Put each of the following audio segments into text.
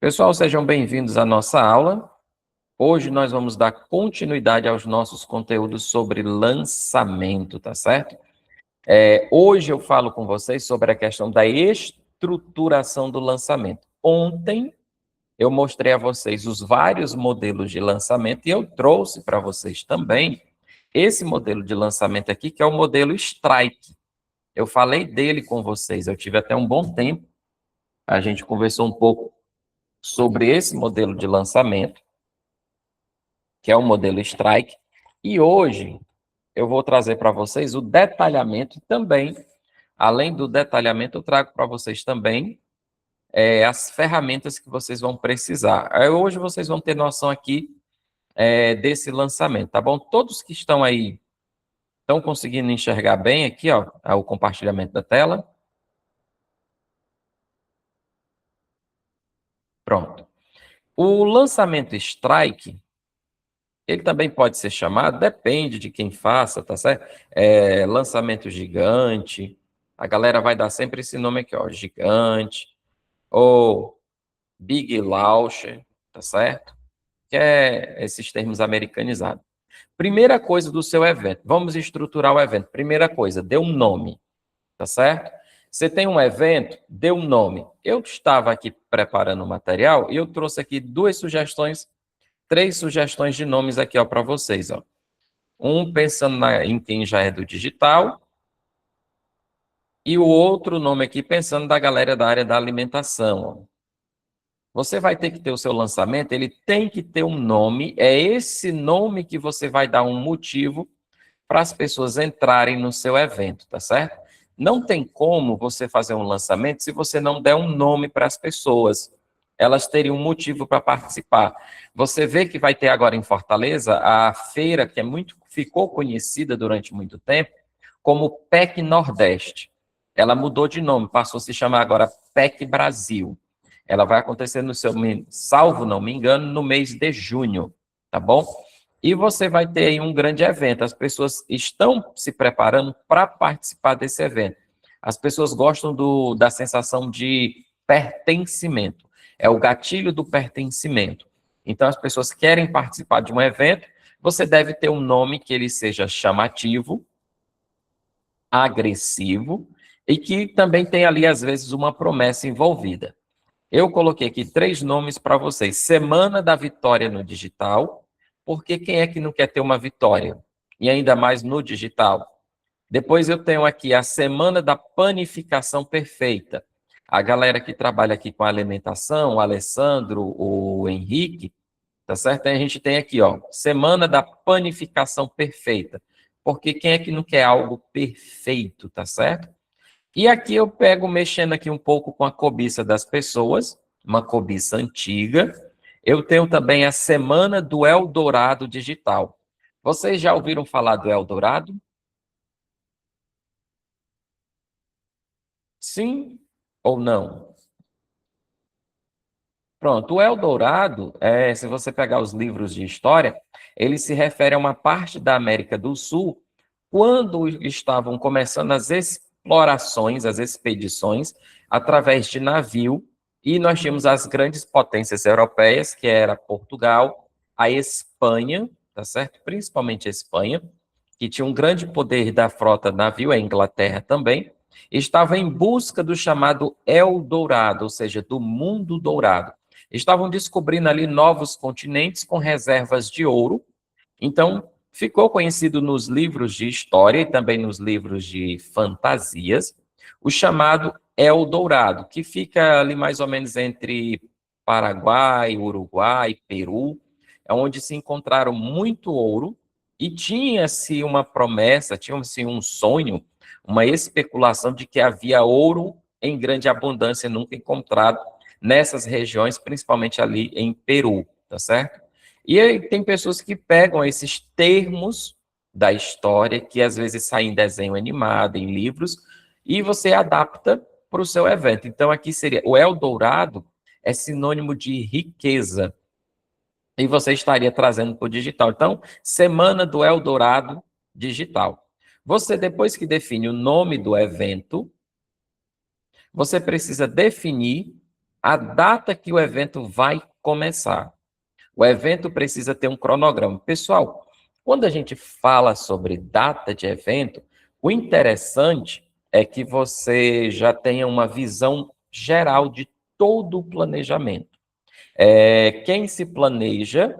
Pessoal, sejam bem-vindos à nossa aula. Hoje nós vamos dar continuidade aos nossos conteúdos sobre lançamento, tá certo? Hoje eu falo com vocês sobre a questão da estruturação do lançamento. Ontem eu mostrei a vocês os vários modelos de lançamento e eu trouxe para vocês também esse modelo de lançamento aqui, que é o modelo Strike. Eu falei dele com vocês, eu tive até um bom tempo, a gente conversou um pouco sobre esse modelo de lançamento, que é o modelo Strike, e hoje eu vou trazer para vocês o detalhamento também. Além do detalhamento, eu trago para vocês também as ferramentas que vocês vão precisar. Hoje vocês vão ter noção aqui desse lançamento, tá bom? Todos que estão aí estão conseguindo enxergar bem aqui, ó, o compartilhamento da tela. Pronto. O lançamento Strike, ele também pode ser chamado, depende de quem faça, tá certo? Lançamento gigante, a galera vai dar sempre esse nome aqui, ó, gigante, ou Big Launcher, tá certo? Que é esses termos americanizados. Primeira coisa do seu evento, vamos estruturar o evento. Primeira coisa, dê um nome, tá certo? Você tem um evento, dê um nome. Eu estava aqui preparando o material e eu trouxe aqui três sugestões de nomes aqui, ó, para vocês, ó. Um pensando em quem já é do digital, e o outro nome aqui pensando da galera da área da alimentação, ó. Você vai ter que ter o seu lançamento, ele tem que ter um nome, é esse nome que você vai dar um motivo para as pessoas entrarem no seu evento, tá certo? Não tem como você fazer um lançamento se você não der um nome para as pessoas. Elas teriam um motivo para participar. Você vê que vai ter agora em Fortaleza a feira que ficou conhecida durante muito tempo como PEC Nordeste. Ela mudou de nome, passou a se chamar agora PEC Brasil. Ela vai acontecer salvo não me engano, no mês de junho, tá bom? E você vai ter aí um grande evento. As pessoas estão se preparando para participar desse evento. As pessoas gostam da sensação de pertencimento. É o gatilho do pertencimento. Então, as pessoas querem participar de um evento, você deve ter um nome que ele seja chamativo, agressivo, e que também tem ali, às vezes, uma promessa envolvida. Eu coloquei aqui 3 nomes para vocês. Semana da Vitória no digital, porque quem é que não quer ter uma vitória? E ainda mais no digital. Depois eu tenho aqui a Semana da Panificação Perfeita. A galera que trabalha aqui com a alimentação, o Alessandro, o Henrique, tá certo? A gente tem aqui, ó, Semana da Panificação Perfeita. Porque quem é que não quer algo perfeito, tá certo? E aqui eu pego, mexendo aqui um pouco com a cobiça das pessoas, uma cobiça antiga. Eu tenho também a Semana do Eldorado Digital. Vocês já ouviram falar do Eldorado? Sim ou não? Pronto, o Eldorado, se você pegar os livros de história, ele se refere a uma parte da América do Sul, quando estavam começando as explorações, as expedições, através de navio, e nós tínhamos as grandes potências europeias, que era Portugal, a Espanha, tá certo? Principalmente a Espanha, que tinha um grande poder da frota navio, a Inglaterra também, estava em busca do chamado Eldorado, ou seja, do mundo dourado. Estavam descobrindo ali novos continentes com reservas de ouro. Então, ficou conhecido nos livros de história e também nos livros de fantasias, o chamado Eldorado, que fica ali mais ou menos entre Paraguai, Uruguai, Peru, é onde se encontraram muito ouro e tinha-se uma promessa, tinha-se um sonho, uma especulação de que havia ouro em grande abundância nunca encontrado nessas regiões, principalmente ali em Peru, tá certo? E aí tem pessoas que pegam esses termos da história, que às vezes saem em desenho animado, em livros, e você adapta para o seu evento. Então, aqui seria o Eldorado é sinônimo de riqueza, e você estaria trazendo para o digital. Então, Semana do Eldorado Digital. Você, depois que define o nome do evento, você precisa definir a data que o evento vai começar. O evento precisa ter um cronograma. Pessoal, quando a gente fala sobre data de evento, o interessante é que você já tenha uma visão geral de todo o planejamento. Quem se planeja,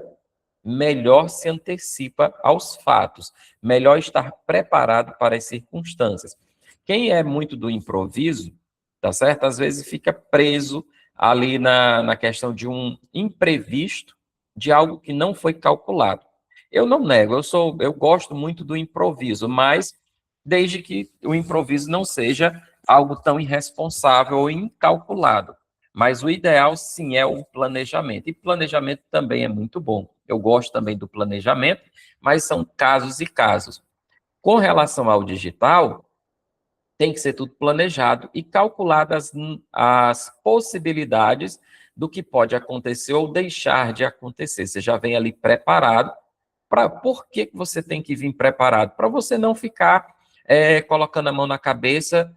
melhor se antecipa aos fatos, melhor estar preparado para as circunstâncias. Quem é muito do improviso, tá certo? Às vezes fica preso ali na questão de um imprevisto, de algo que não foi calculado. Eu não nego, eu gosto muito do improviso, mas desde que o improviso não seja algo tão irresponsável ou incalculado. Mas o ideal, sim, é o planejamento. E planejamento também é muito bom. Eu gosto também do planejamento, mas são casos e casos. Com relação ao digital, tem que ser tudo planejado e calculadas as possibilidades do que pode acontecer ou deixar de acontecer. Você já vem ali preparado. Por que você tem que vir preparado? Para você não ficar colocando a mão na cabeça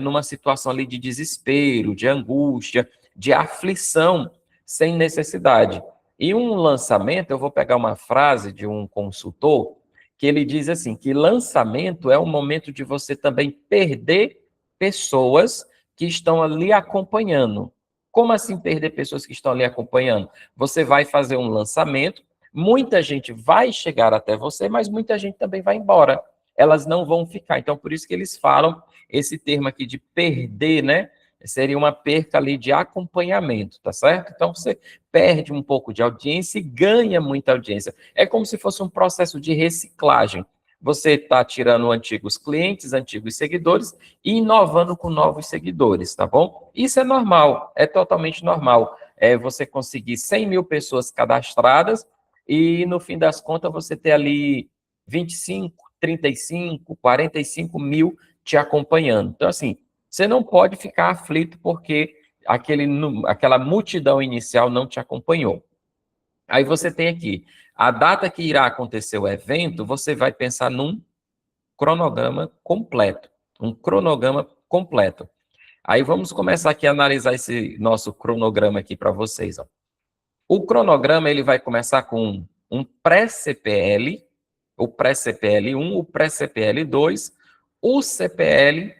numa situação ali de desespero, de angústia, de aflição, sem necessidade. E um lançamento, eu vou pegar uma frase de um consultor, que ele diz assim, que lançamento é o momento de você também perder pessoas que estão ali acompanhando. Como assim perder pessoas que estão ali acompanhando? Você vai fazer um lançamento, muita gente vai chegar até você, mas muita gente também vai embora. Elas não vão ficar. Então, por isso que eles falam esse termo aqui de perder, né? Seria uma perca ali de acompanhamento, tá certo? Então, você perde um pouco de audiência e ganha muita audiência. É como se fosse um processo de reciclagem. Você está tirando antigos clientes, antigos seguidores e inovando com novos seguidores, tá bom? Isso é normal, é totalmente normal. É você conseguir 100 mil pessoas cadastradas e, no fim das contas, você ter ali 25, 35, 45 mil te acompanhando. Então, assim, você não pode ficar aflito porque aquela multidão inicial não te acompanhou. Aí você tem aqui, a data que irá acontecer o evento, você vai pensar num cronograma completo. Um cronograma completo. Aí vamos começar aqui a analisar esse nosso cronograma aqui para vocês. Ó. O cronograma ele vai começar com um pré-CPL, o pré-CPL1, o pré-CPL2, o CPL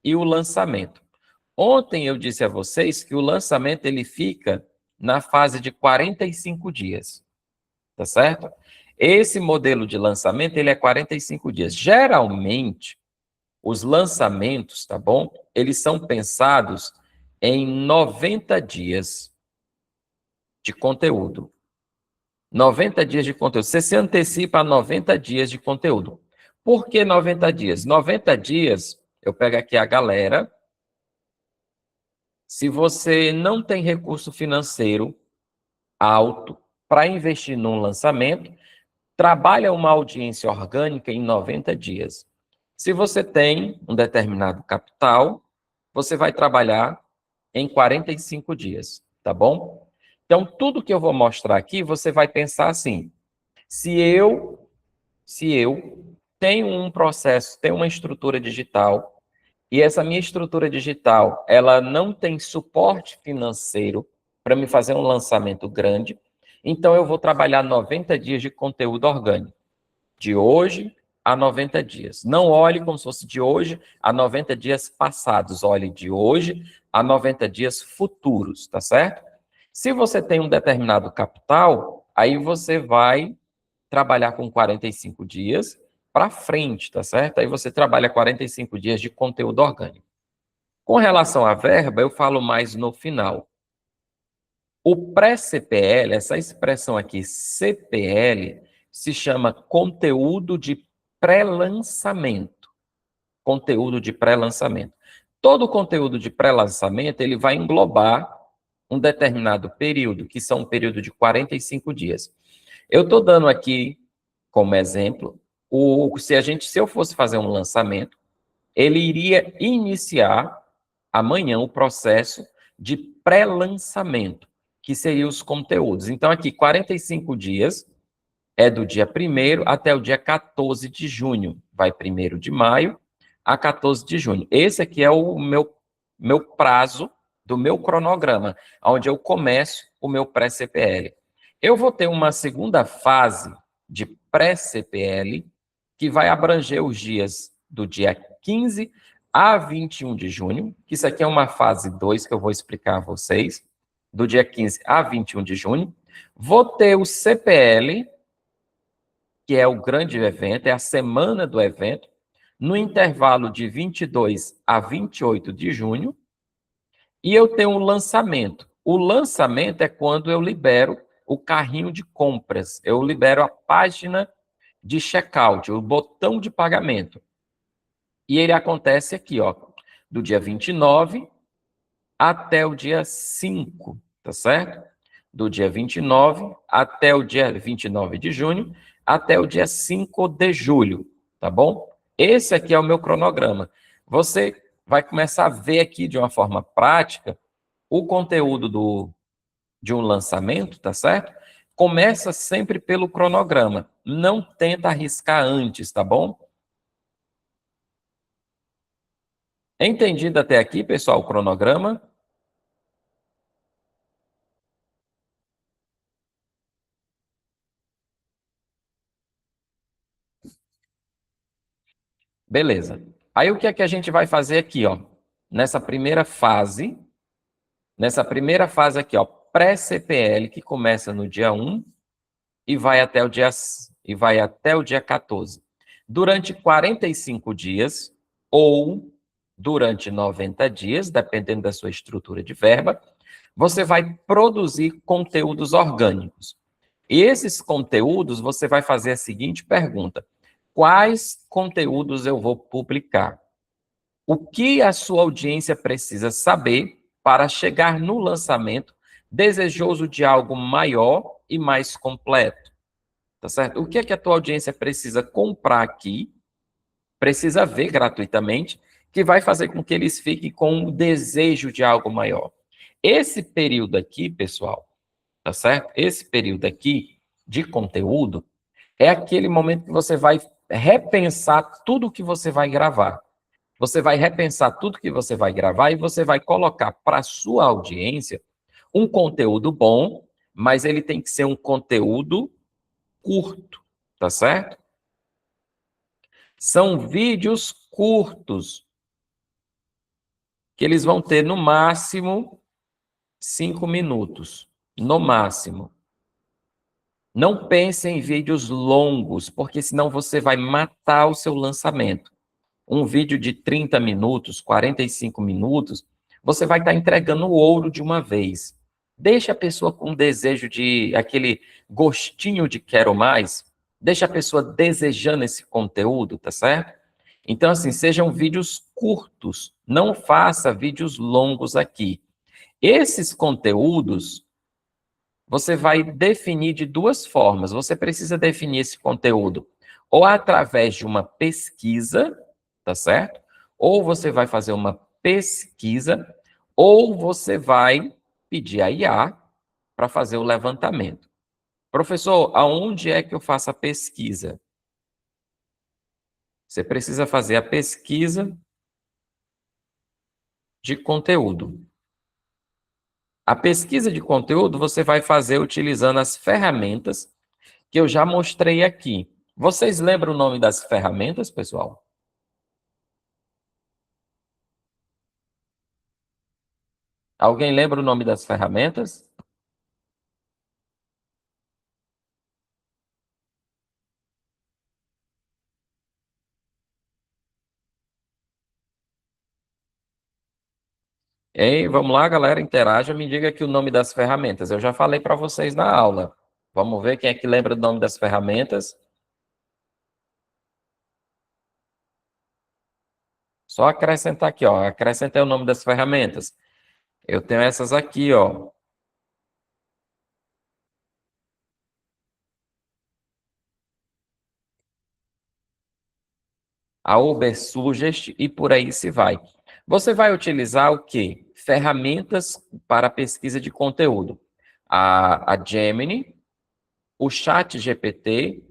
e o lançamento. Ontem eu disse a vocês que o lançamento ele fica na fase de 45 dias, tá certo? Esse modelo de lançamento ele é 45 dias. Geralmente, os lançamentos, tá bom? Eles são pensados em 90 dias de conteúdo. 90 dias de conteúdo. Você se antecipa a 90 dias de conteúdo. Por que 90 dias? 90 dias, eu pego aqui a galera. Se você não tem recurso financeiro alto para investir num lançamento, trabalha uma audiência orgânica em 90 dias. Se você tem um determinado capital, você vai trabalhar em 45 dias, tá bom? Então, tudo que eu vou mostrar aqui, você vai pensar assim, se eu tenho um processo, tenho uma estrutura digital, e essa minha estrutura digital, ela não tem suporte financeiro para me fazer um lançamento grande, então eu vou trabalhar 90 dias de conteúdo orgânico, de hoje a 90 dias. Não olhe como se fosse de hoje a 90 dias passados, olhe de hoje a 90 dias futuros, tá certo? Se você tem um determinado capital, aí você vai trabalhar com 45 dias para frente, tá certo? Aí você trabalha 45 dias de conteúdo orgânico. Com relação à verba, eu falo mais no final. O pré-CPL, essa expressão aqui, CPL, se chama conteúdo de pré-lançamento. Conteúdo de pré-lançamento. Todo conteúdo de pré-lançamento, ele vai englobar um determinado período, que são um período de 45 dias. Eu estou dando aqui, como exemplo, se eu fosse fazer um lançamento, ele iria iniciar amanhã o processo de pré-lançamento, que seriam os conteúdos. Então, aqui, 45 dias é do dia 1º até o dia 14 de junho. Vai 1º de maio a 14 de junho. Esse aqui é o meu prazo do meu cronograma, onde eu começo o meu pré-CPL. Eu vou ter uma segunda fase de pré-CPL, que vai abranger os dias do dia 15 a 21 de junho, que isso aqui é uma fase 2 que eu vou explicar a vocês, do dia 15 a 21 de junho. Vou ter o CPL, que é o grande evento, é a semana do evento, no intervalo de 22 a 28 de junho, e eu tenho um lançamento. O lançamento é quando eu libero o carrinho de compras, eu libero a página de checkout, o botão de pagamento. E ele acontece aqui, ó, do dia 29 até o dia 5, tá certo? Do dia 29 até o dia 29 de junho, até o dia 5 de julho, tá bom? Esse aqui é o meu cronograma. Você vai começar a ver aqui de uma forma prática o conteúdo de um lançamento, tá certo? Começa sempre pelo cronograma. Não tenta arriscar antes, tá bom? Entendido até aqui, pessoal, o cronograma? Beleza. Aí o que é que a gente vai fazer aqui, ó? Nessa primeira fase aqui, ó, pré-CPL, que começa no dia 1 e vai até o dia 14. Durante 45 dias ou durante 90 dias, dependendo da sua estrutura de verba, você vai produzir conteúdos orgânicos. E esses conteúdos, você vai fazer a seguinte pergunta: quais conteúdos eu vou publicar? O que a sua audiência precisa saber para chegar no lançamento desejoso de algo maior e mais completo? Tá certo? O que é que a tua audiência precisa comprar aqui, precisa ver gratuitamente, que vai fazer com que eles fiquem com o desejo de algo maior? Esse período aqui, pessoal, tá certo? Esse período aqui de conteúdo é aquele momento que você vai repensar tudo que você vai gravar. Você vai repensar tudo que você vai gravar e você vai colocar para a sua audiência um conteúdo bom, mas ele tem que ser um conteúdo curto, tá certo? São vídeos curtos, que eles vão ter no máximo 5 minutos, no máximo. Não pense em vídeos longos, porque senão você vai matar o seu lançamento. Um vídeo de 30 minutos, 45 minutos, você vai estar entregando o ouro de uma vez. Deixa a pessoa com desejo de, aquele gostinho de quero mais, deixa a pessoa desejando esse conteúdo, tá certo? Então, assim, sejam vídeos curtos, não faça vídeos longos aqui. Esses conteúdos, você vai definir de duas formas. Você precisa definir esse conteúdo ou através de uma pesquisa, tá certo? Ou você vai fazer uma pesquisa, ou você vai pedir a IA para fazer o levantamento. Professor, aonde é que eu faço a pesquisa? Você precisa fazer a pesquisa de conteúdo. A pesquisa de conteúdo você vai fazer utilizando as ferramentas que eu já mostrei aqui. Vocês lembram o nome das ferramentas, pessoal? Alguém lembra o nome das ferramentas? Ei, vamos lá, galera, interaja, me diga aqui o nome das ferramentas. Eu já falei para vocês na aula. Vamos ver quem é que lembra do nome das ferramentas. Só acrescentar aqui, ó. Acrescentei o nome das ferramentas. Eu tenho essas aqui, ó. A Ubersuggest e por aí se vai. Você vai utilizar o quê? Ferramentas para pesquisa de conteúdo. A Gemini, o Chat GPT,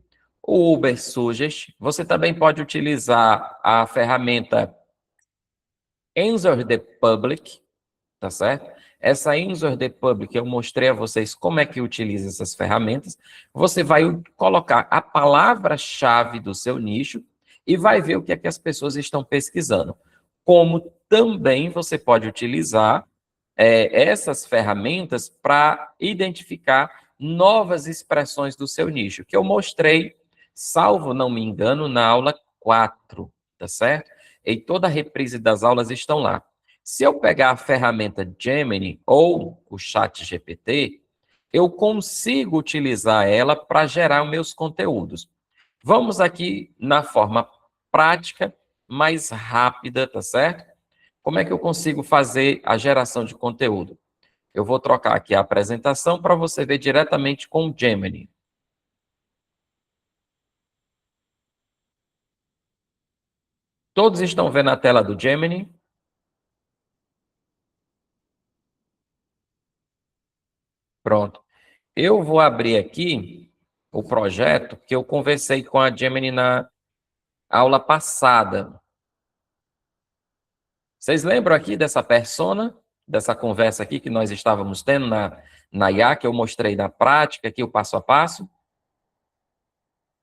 o Ubersuggest. Você também pode utilizar a ferramenta Answer the Public, tá certo? Essa Insert the Public, eu mostrei a vocês como é que utiliza essas ferramentas. Você vai colocar a palavra-chave do seu nicho e vai ver o que é que as pessoas estão pesquisando. Como também você pode utilizar essas ferramentas para identificar novas expressões do seu nicho, que eu mostrei, salvo não me engano, na aula 4, tá certo? E toda a reprise das aulas estão lá. Se eu pegar a ferramenta Gemini ou o Chat GPT, eu consigo utilizar ela para gerar os meus conteúdos. Vamos aqui na forma prática, mais rápida, tá certo? Como é que eu consigo fazer a geração de conteúdo? Eu vou trocar aqui a apresentação para você ver diretamente com o Gemini. Todos estão vendo a tela do Gemini? Pronto. Eu vou abrir aqui o projeto que eu conversei com a Gemini na aula passada. Vocês lembram aqui dessa persona, dessa conversa aqui que nós estávamos tendo na IA, que eu mostrei na prática, aqui o passo a passo?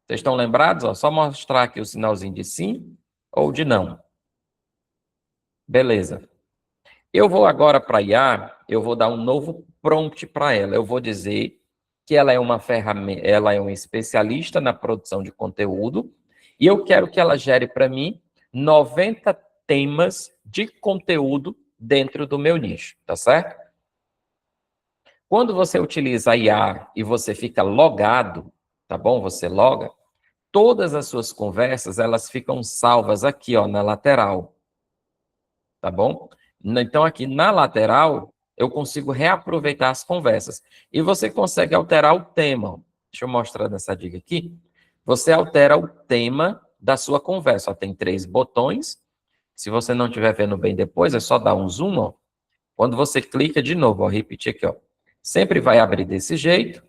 Vocês estão lembrados? Ó, só mostrar aqui o sinalzinho de sim ou de não. Beleza. Eu vou agora para a IA, eu vou dar um novo prompt para ela. Eu vou dizer que ela é uma ferramenta, ela é uma especialista na produção de conteúdo, e eu quero que ela gere para mim 90 temas de conteúdo dentro do meu nicho, tá certo? Quando você utiliza a IA e você fica logado, tá bom? Você loga, todas as suas conversas, elas ficam salvas aqui, ó, na lateral, tá bom? Então, aqui na lateral, eu consigo reaproveitar as conversas. E você consegue alterar o tema. Deixa eu mostrar nessa dica aqui. Você altera o tema da sua conversa. Ó, tem 3 botões. Se você não estiver vendo bem depois, é só dar um zoom, ó. Quando você clica de novo, ó, repetir aqui, ó. Sempre vai abrir desse jeito.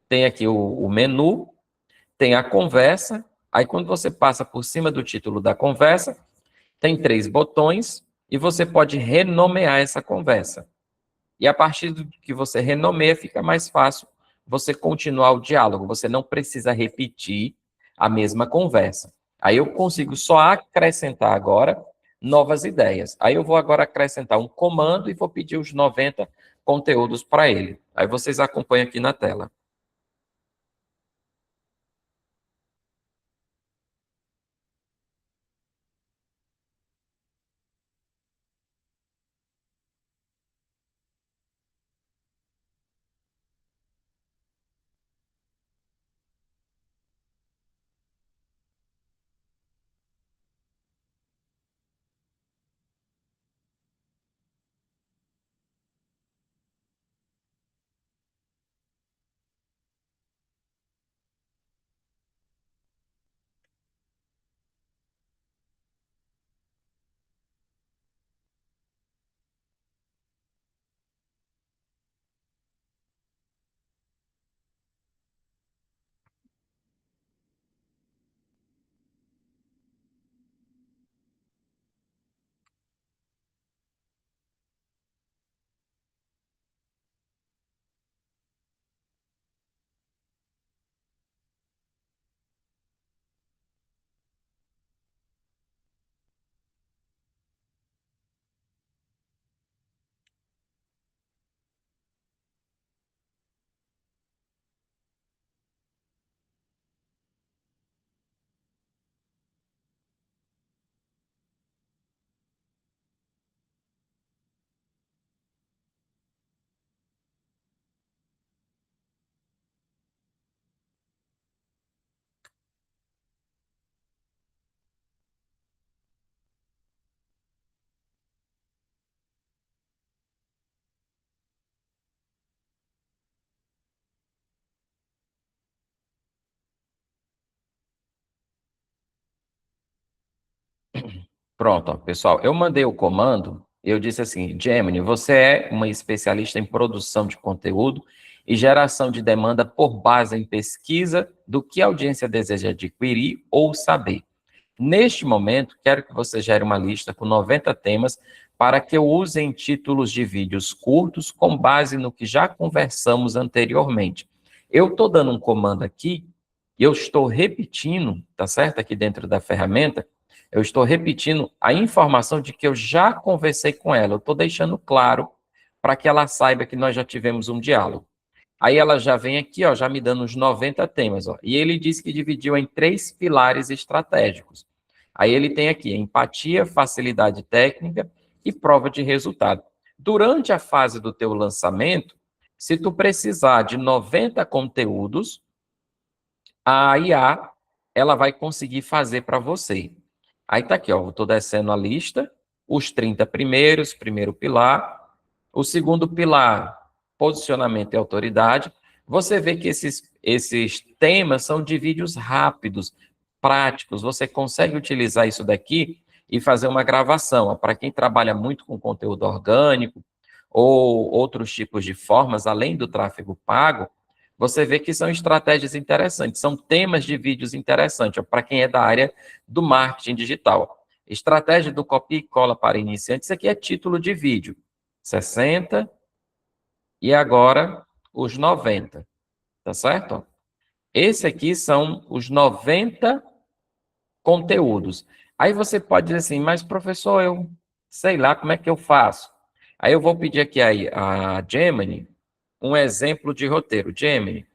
Tem aqui o menu, tem a conversa. Aí, quando você passa por cima do título da conversa, tem 3 botões e você pode renomear essa conversa. E a partir do que você renomeia, fica mais fácil você continuar o diálogo. Você não precisa repetir a mesma conversa. Aí eu consigo só acrescentar agora novas ideias. Aí eu vou agora acrescentar um comando e vou pedir os 90 conteúdos para ele. Aí vocês acompanham aqui na tela. Pronto, ó, pessoal, eu mandei o comando, eu disse assim, Gemini, você é uma especialista em produção de conteúdo e geração de demanda por base em pesquisa do que a audiência deseja adquirir ou saber. Neste momento, quero que você gere uma lista com 90 temas para que eu use em títulos de vídeos curtos com base no que já conversamos anteriormente. Eu estou dando um comando aqui, e eu estou repetindo, tá certo? Aqui dentro da ferramenta, eu estou repetindo a informação de que eu já conversei com ela. Eu estou deixando claro para que ela saiba que nós já tivemos um diálogo. Aí ela já vem aqui, ó, já me dando os 90 temas, ó. E ele diz que dividiu em 3 pilares estratégicos. Aí ele tem aqui empatia, facilidade técnica e prova de resultado. Durante a fase do teu lançamento, se tu precisar de 90 conteúdos, a IA, ela vai conseguir fazer para você. Aí tá aqui, ó, eu estou descendo a lista, os 30 primeiros, primeiro pilar, o segundo pilar, posicionamento e autoridade. Você vê que esses temas são de vídeos rápidos, práticos, você consegue utilizar isso daqui e fazer uma gravação. Para quem trabalha muito com conteúdo orgânico ou outros tipos de formas, além do tráfego pago, você vê que são estratégias interessantes, são temas de vídeos interessantes, para quem é da área do marketing digital. Estratégia do copy e cola para iniciantes, isso aqui é título de vídeo. 60 e agora os 90, tá certo? Esse aqui são os 90 conteúdos. Aí você pode dizer assim, mas professor, eu sei lá como é que eu faço. Aí eu vou pedir aqui a Gemini um exemplo de roteiro. Gemini,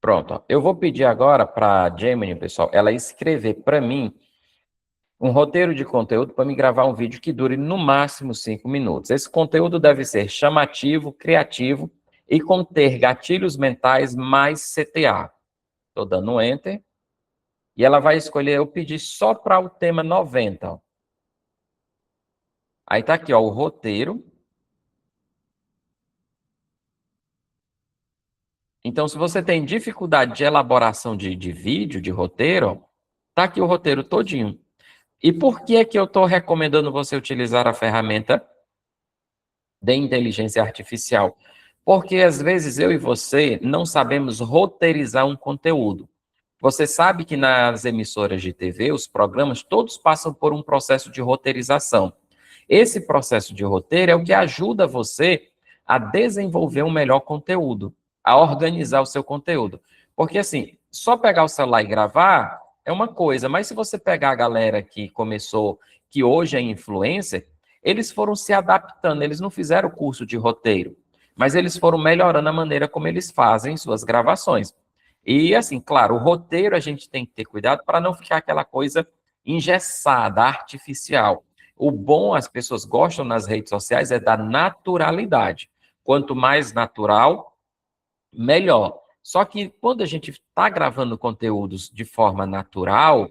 pronto. Ó. Eu vou pedir agora para a Gemini, pessoal, ela escrever para mim um roteiro de conteúdo para me gravar um vídeo que dure no máximo 5 minutos. Esse conteúdo deve ser chamativo, criativo e conter gatilhos mentais mais CTA. Estou dando um Enter. E ela vai escolher, eu pedi só para o tema 90. Ó. Aí está aqui, ó, o roteiro. Então, se você tem dificuldade de elaboração de vídeo, de roteiro, ó, tá aqui o roteiro todinho. E por que é que eu estou recomendando você utilizar a ferramenta de inteligência artificial? Porque às vezes eu e você não sabemos roteirizar um conteúdo. Você sabe que nas emissoras de TV, os programas todos passam por um processo de roteirização. Esse processo de roteiro é o que ajuda você a desenvolver um melhor conteúdo, a organizar o seu conteúdo. Porque assim, só pegar o celular e gravar é uma coisa, mas se você pegar a galera que começou, que hoje é influencer, eles foram se adaptando, eles não fizeram o curso de roteiro, mas eles foram melhorando a maneira como eles fazem suas gravações. E assim, claro, o roteiro a gente tem que ter cuidado para não ficar aquela coisa engessada, artificial. O bom, as pessoas gostam nas redes sociais, é da naturalidade. Quanto mais natural, melhor. Só que quando a gente está gravando conteúdos de forma natural,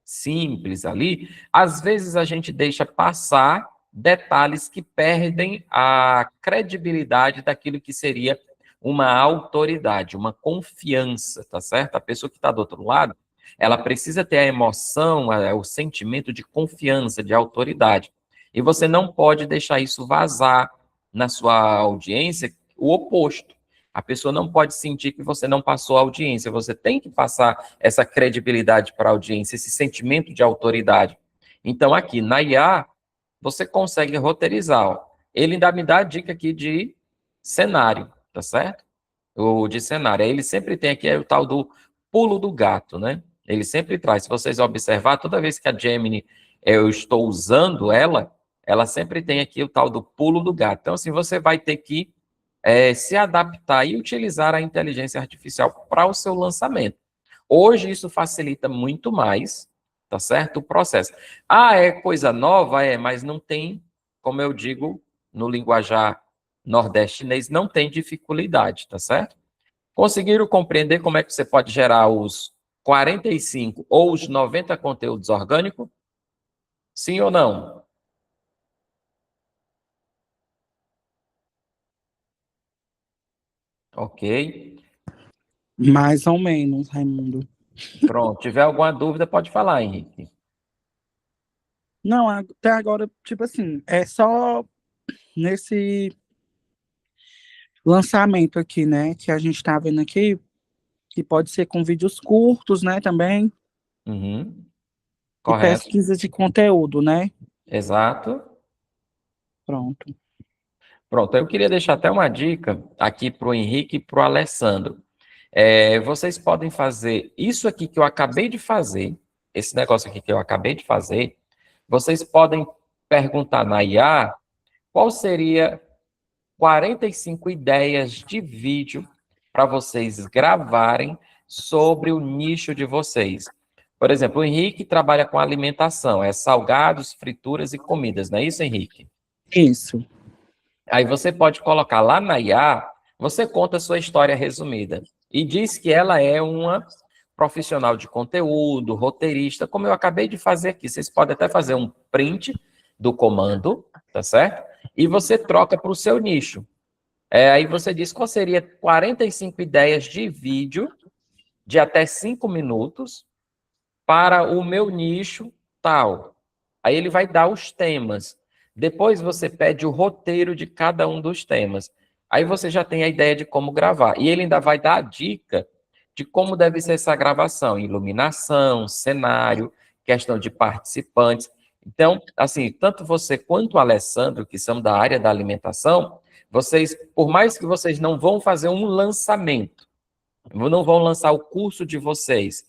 simples ali, às vezes a gente deixa passar detalhes que perdem a credibilidade daquilo que seria uma autoridade, uma confiança, tá certo? A pessoa que está do outro lado, ela precisa ter a emoção, o sentimento de confiança, de autoridade. E você não pode deixar isso vazar na sua audiência, o oposto. A pessoa não pode sentir que você não passou a audiência, você tem que passar essa credibilidade para a audiência, esse sentimento de autoridade. Então, aqui na IA, você consegue roteirizar. Ó. Ele ainda me dá a dica aqui de cenário, tá certo? O de cenário. Aí ele sempre tem aqui o tal do pulo do gato, né? Ele sempre traz. Se vocês observar, toda vez que a Gemini eu estou usando ela, ela sempre tem aqui o tal do pulo do gato. Então, assim, você vai ter que se adaptar e utilizar a inteligência artificial para o seu lançamento. Hoje, isso facilita muito mais, tá certo? O processo. Ah, é coisa nova? É, mas não tem, como eu digo no linguajar nordestinês, não tem dificuldade, tá certo? Conseguiram compreender como é que você pode gerar os 45 ou os 90 conteúdos orgânicos? Sim ou não? Ok. Mais ou menos, Raimundo. Pronto. Tiver alguma dúvida, pode falar, Henrique. Não, até agora, tipo assim, é só nesse lançamento aqui, né, que a gente tá vendo aqui, que pode ser com vídeos curtos, né, também, Uhum. e Correto. pesquisa de conteúdo, né? Exato. Pronto. Pronto. Eu queria deixar até uma dica aqui para o Henrique e para o Alessandro. Vocês podem fazer isso aqui que eu acabei de fazer, esse negócio aqui que eu acabei de fazer. Vocês podem perguntar na IA qual seria 45 ideias de vídeo para vocês gravarem sobre o nicho de vocês. Por exemplo, o Henrique trabalha com alimentação, é salgados, frituras e comidas, não é isso, Henrique? Isso. Aí você pode colocar lá na IA, você conta a sua história resumida e diz que ela é uma profissional de conteúdo, roteirista, como eu acabei de fazer aqui. Vocês podem até fazer um print do comando, tá certo? E você troca para o seu nicho. Aí você diz qual seria 45 ideias de vídeo de até 5 minutos para o meu nicho tal. Aí ele vai dar os temas. Depois você pede o roteiro de cada um dos temas. Aí você já tem a ideia de como gravar. E ele ainda vai dar a dica de como deve ser essa gravação: iluminação, cenário, questão de participantes. Então, assim, tanto você quanto o Alessandro, que são da área da alimentação, vocês, por mais que vocês não vão fazer um lançamento, não vão lançar o curso de vocês,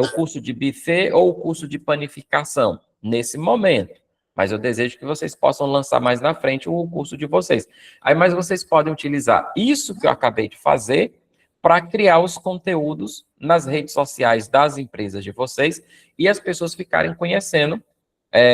o curso de buffet ou o curso de panificação, nesse momento. Mas eu desejo que vocês possam lançar mais na frente o curso de vocês. Aí, mas vocês podem utilizar isso que eu acabei de fazer para criar os conteúdos nas redes sociais das empresas de vocês e as pessoas ficarem conhecendo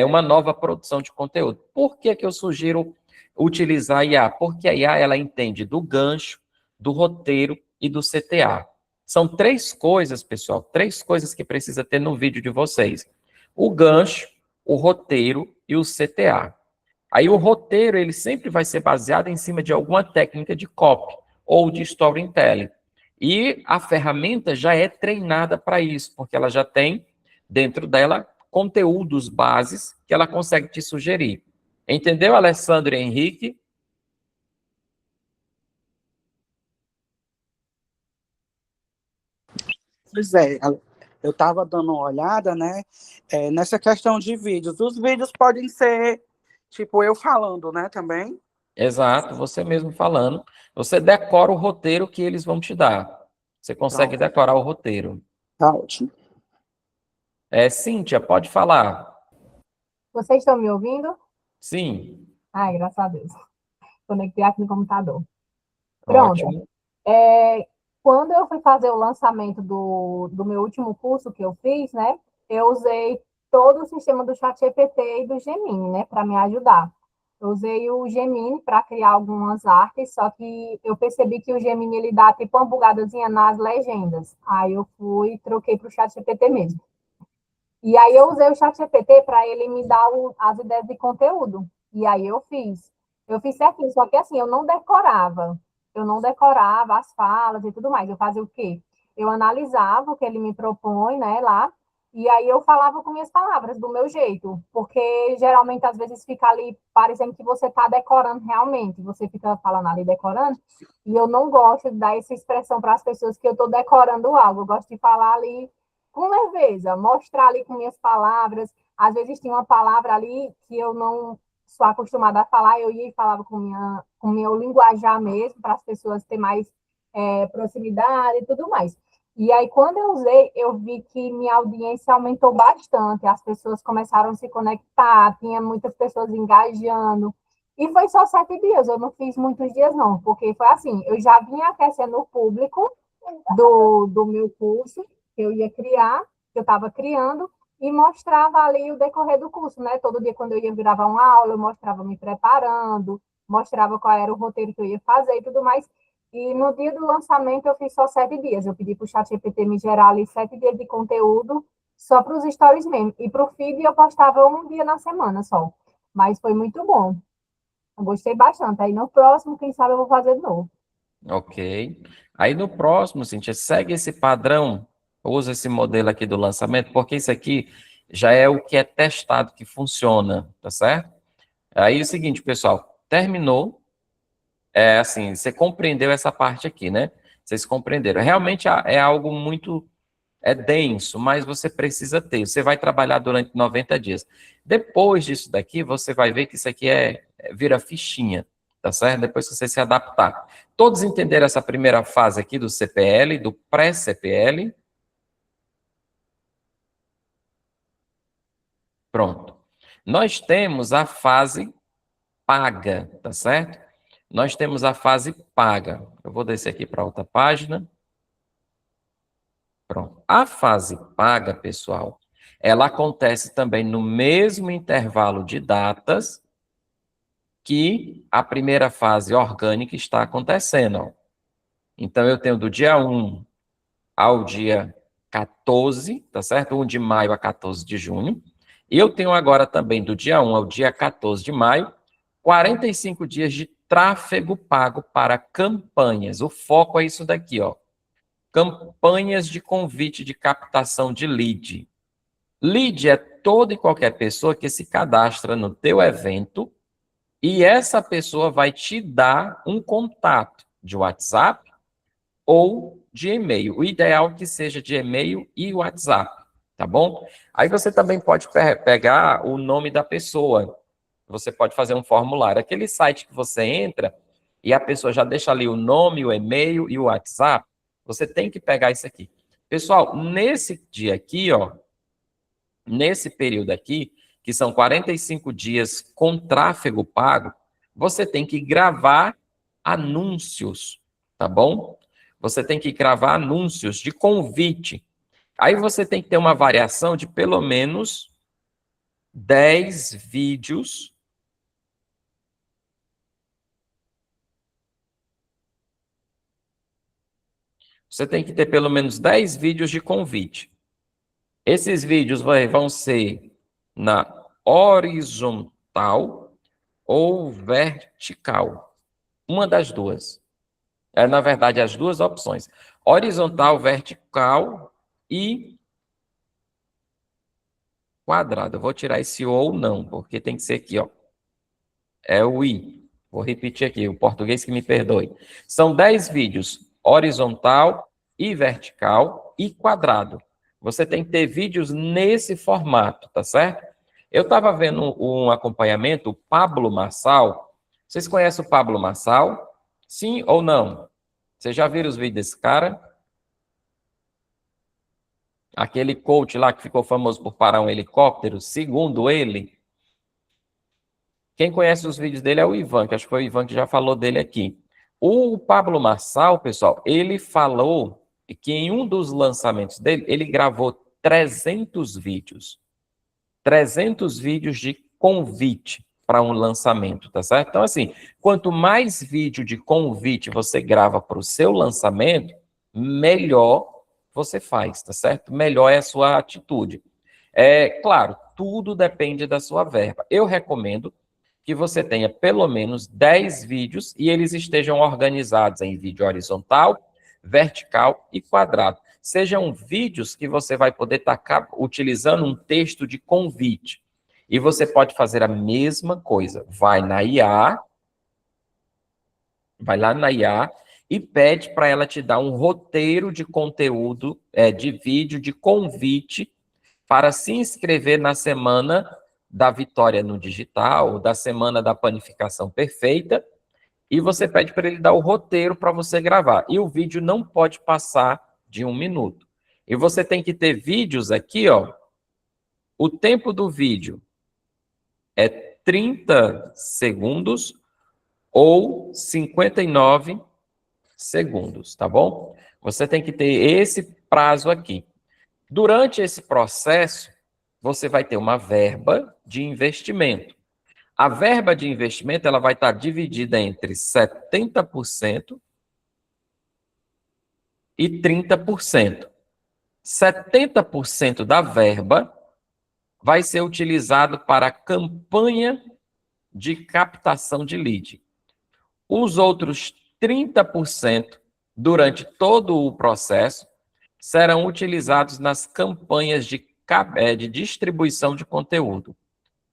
uma nova produção de conteúdo. Por que que eu sugiro utilizar a IA? Porque a IA ela entende do gancho, do roteiro e do CTA. São três coisas, pessoal, três coisas que precisa ter no vídeo de vocês: o gancho, o roteiro e o CTA. Aí o roteiro ele sempre vai ser baseado em cima de alguma técnica de copy ou de storytelling. E a ferramenta já é treinada para isso, porque ela já tem dentro dela conteúdos bases que ela consegue te sugerir. Entendeu, Alessandro e Henrique? Pois é, eu estava dando uma olhada, né, nessa questão de vídeos. Os vídeos podem ser, tipo, eu falando, né, também. Exato, você mesmo falando. Você decora o roteiro que eles vão te dar. Você consegue Pronto, decorar o roteiro. tá ótimo. Cíntia, pode falar. Vocês estão me ouvindo? Sim, Ai, graças a Deus. Conectei aqui no computador. Pronto. ótimo. É, quando eu fui fazer o lançamento do meu último curso que eu fiz, né? Eu usei todo o sistema do ChatGPT e do Gemini, né? Para me ajudar. Eu usei o Gemini para criar algumas artes, só que eu percebi que o Gemini ele dá tipo uma bugadazinha nas legendas. Aí eu fui e troquei para o ChatGPT mesmo. E aí eu usei o ChatGPT para ele me dar as ideias de conteúdo. E aí eu fiz. Eu fiz certinho, só que assim, eu não decorava. Eu não decorava as falas e tudo mais. Eu fazia o quê? Eu analisava o que ele me propõe, né, lá, e aí eu falava com minhas palavras, do meu jeito. Porque geralmente, às vezes, fica ali parecendo que você está decorando realmente. Você fica falando ali decorando. E eu não gosto de dar essa expressão para as pessoas que eu estou decorando algo. Eu gosto de falar ali com leveza, mostrar ali com minhas palavras. Às vezes tinha uma palavra ali que eu não sou acostumada a falar, eu ia e falava com meu linguajar mesmo, para as pessoas terem mais proximidade e tudo mais. E aí, quando eu usei, eu vi que minha audiência aumentou bastante, as pessoas começaram a se conectar, tinha muitas pessoas engajando. E foi só 7 dias, eu não fiz muitos dias, não, porque foi assim, eu já vinha aquecendo o público do meu curso, que eu ia criar, que eu estava criando, e mostrava ali o decorrer do curso, né? Todo dia, quando eu ia gravar uma aula, eu mostrava me preparando, mostrava qual era o roteiro que eu ia fazer e tudo mais. E no dia do lançamento eu fiz só 7 dias. Eu pedi para o ChatGPT me gerar ali 7 dias de conteúdo só para os stories mesmo. E para o feed eu postava um dia na semana só. Mas foi muito bom. Eu gostei bastante. Aí no próximo, quem sabe eu vou fazer de novo. Ok. Aí no próximo, Cíntia, segue esse padrão, usa esse modelo aqui do lançamento, porque isso aqui já é o que é testado, que funciona, tá certo? Aí é o seguinte, pessoal, terminou, assim, você compreendeu essa parte aqui, né? Vocês compreenderam. Realmente é algo muito denso, mas você precisa ter. Você vai trabalhar durante 90 dias. Depois disso daqui, você vai ver que isso aqui vira fichinha, tá certo? Depois que você se adaptar. Todos entenderam essa primeira fase aqui do CPL, do pré-CPL? Pronto. Nós temos a fase paga, tá certo? Nós temos a fase paga. Eu vou descer aqui para outra página. Pronto. A fase paga, pessoal, ela acontece também no mesmo intervalo de datas que a primeira fase orgânica está acontecendo. Ó. Então, eu tenho do dia 1 ao dia 14, tá certo? 1 de maio a 14 de junho. E eu tenho agora também do dia 1 ao dia 14 de maio, 45 dias de tráfego pago para campanhas. O foco é isso daqui, ó. Campanhas de convite de captação de lead. Lead é toda e qualquer pessoa que se cadastra no teu evento e essa pessoa vai te dar um contato de WhatsApp ou de e-mail. O ideal é que seja de e-mail e WhatsApp, tá bom? Aí você também pode pegar o nome da pessoa. Você pode fazer um formulário. Aquele site que você entra e a pessoa já deixa ali o nome, o e-mail e o WhatsApp, você tem que pegar isso aqui. Pessoal, nesse dia aqui, ó, nesse período aqui, que são 45 dias com tráfego pago, você tem que gravar anúncios, tá bom? Você tem que gravar anúncios de convite. Aí você tem que ter uma variação de pelo menos 10 vídeos. Você tem que ter pelo menos 10 vídeos de convite. Esses vídeos vão ser na horizontal ou vertical. Uma das duas. Na verdade, as duas opções. Horizontal, vertical e quadrado. Eu vou tirar esse ou não, porque tem que ser aqui, ó. É o i. Vou repetir aqui, o português que me perdoe. São 10 vídeos, horizontal e vertical e quadrado. Você tem que ter vídeos nesse formato, tá certo? Eu estava vendo um acompanhamento, o Pablo Marçal. Vocês conhecem o Pablo Marçal? Sim ou não? Vocês já viram os vídeos desse cara? Aquele coach lá que ficou famoso por parar um helicóptero, segundo ele. Quem conhece os vídeos dele é o Ivan, que acho que foi o Ivan que já falou dele aqui. O Pablo Marçal, pessoal, ele falou que em um dos lançamentos dele, ele gravou 300 vídeos. 300 vídeos de convite para um lançamento, tá certo? Então, assim, quanto mais vídeo de convite você grava para o seu lançamento, melhor você faz, tá certo? Melhor é a sua atitude. Claro, tudo depende da sua verba. Eu recomendo que você tenha pelo menos 10 vídeos e eles estejam organizados em vídeo horizontal, vertical e quadrado. Sejam vídeos que você vai poder estar utilizando um texto de convite. E você pode fazer a mesma coisa. Vai lá na IA e pede para ela te dar um roteiro de conteúdo, de vídeo, de convite, para se inscrever na semana da vitória no digital, da semana da panificação perfeita, e você pede para ele dar o roteiro para você gravar. E o vídeo não pode passar de 1 minuto. E você tem que ter vídeos aqui, ó. O tempo do vídeo é 30 segundos ou 59 segundos, tá bom? Você tem que ter esse prazo aqui. Durante esse processo, você vai ter uma verba de investimento. A verba de investimento ela vai estar dividida entre 70% e 30%. 70% da verba vai ser utilizado para a campanha de captação de lead. Os outros 30%, durante todo o processo, serão utilizados nas campanhas de distribuição de conteúdo.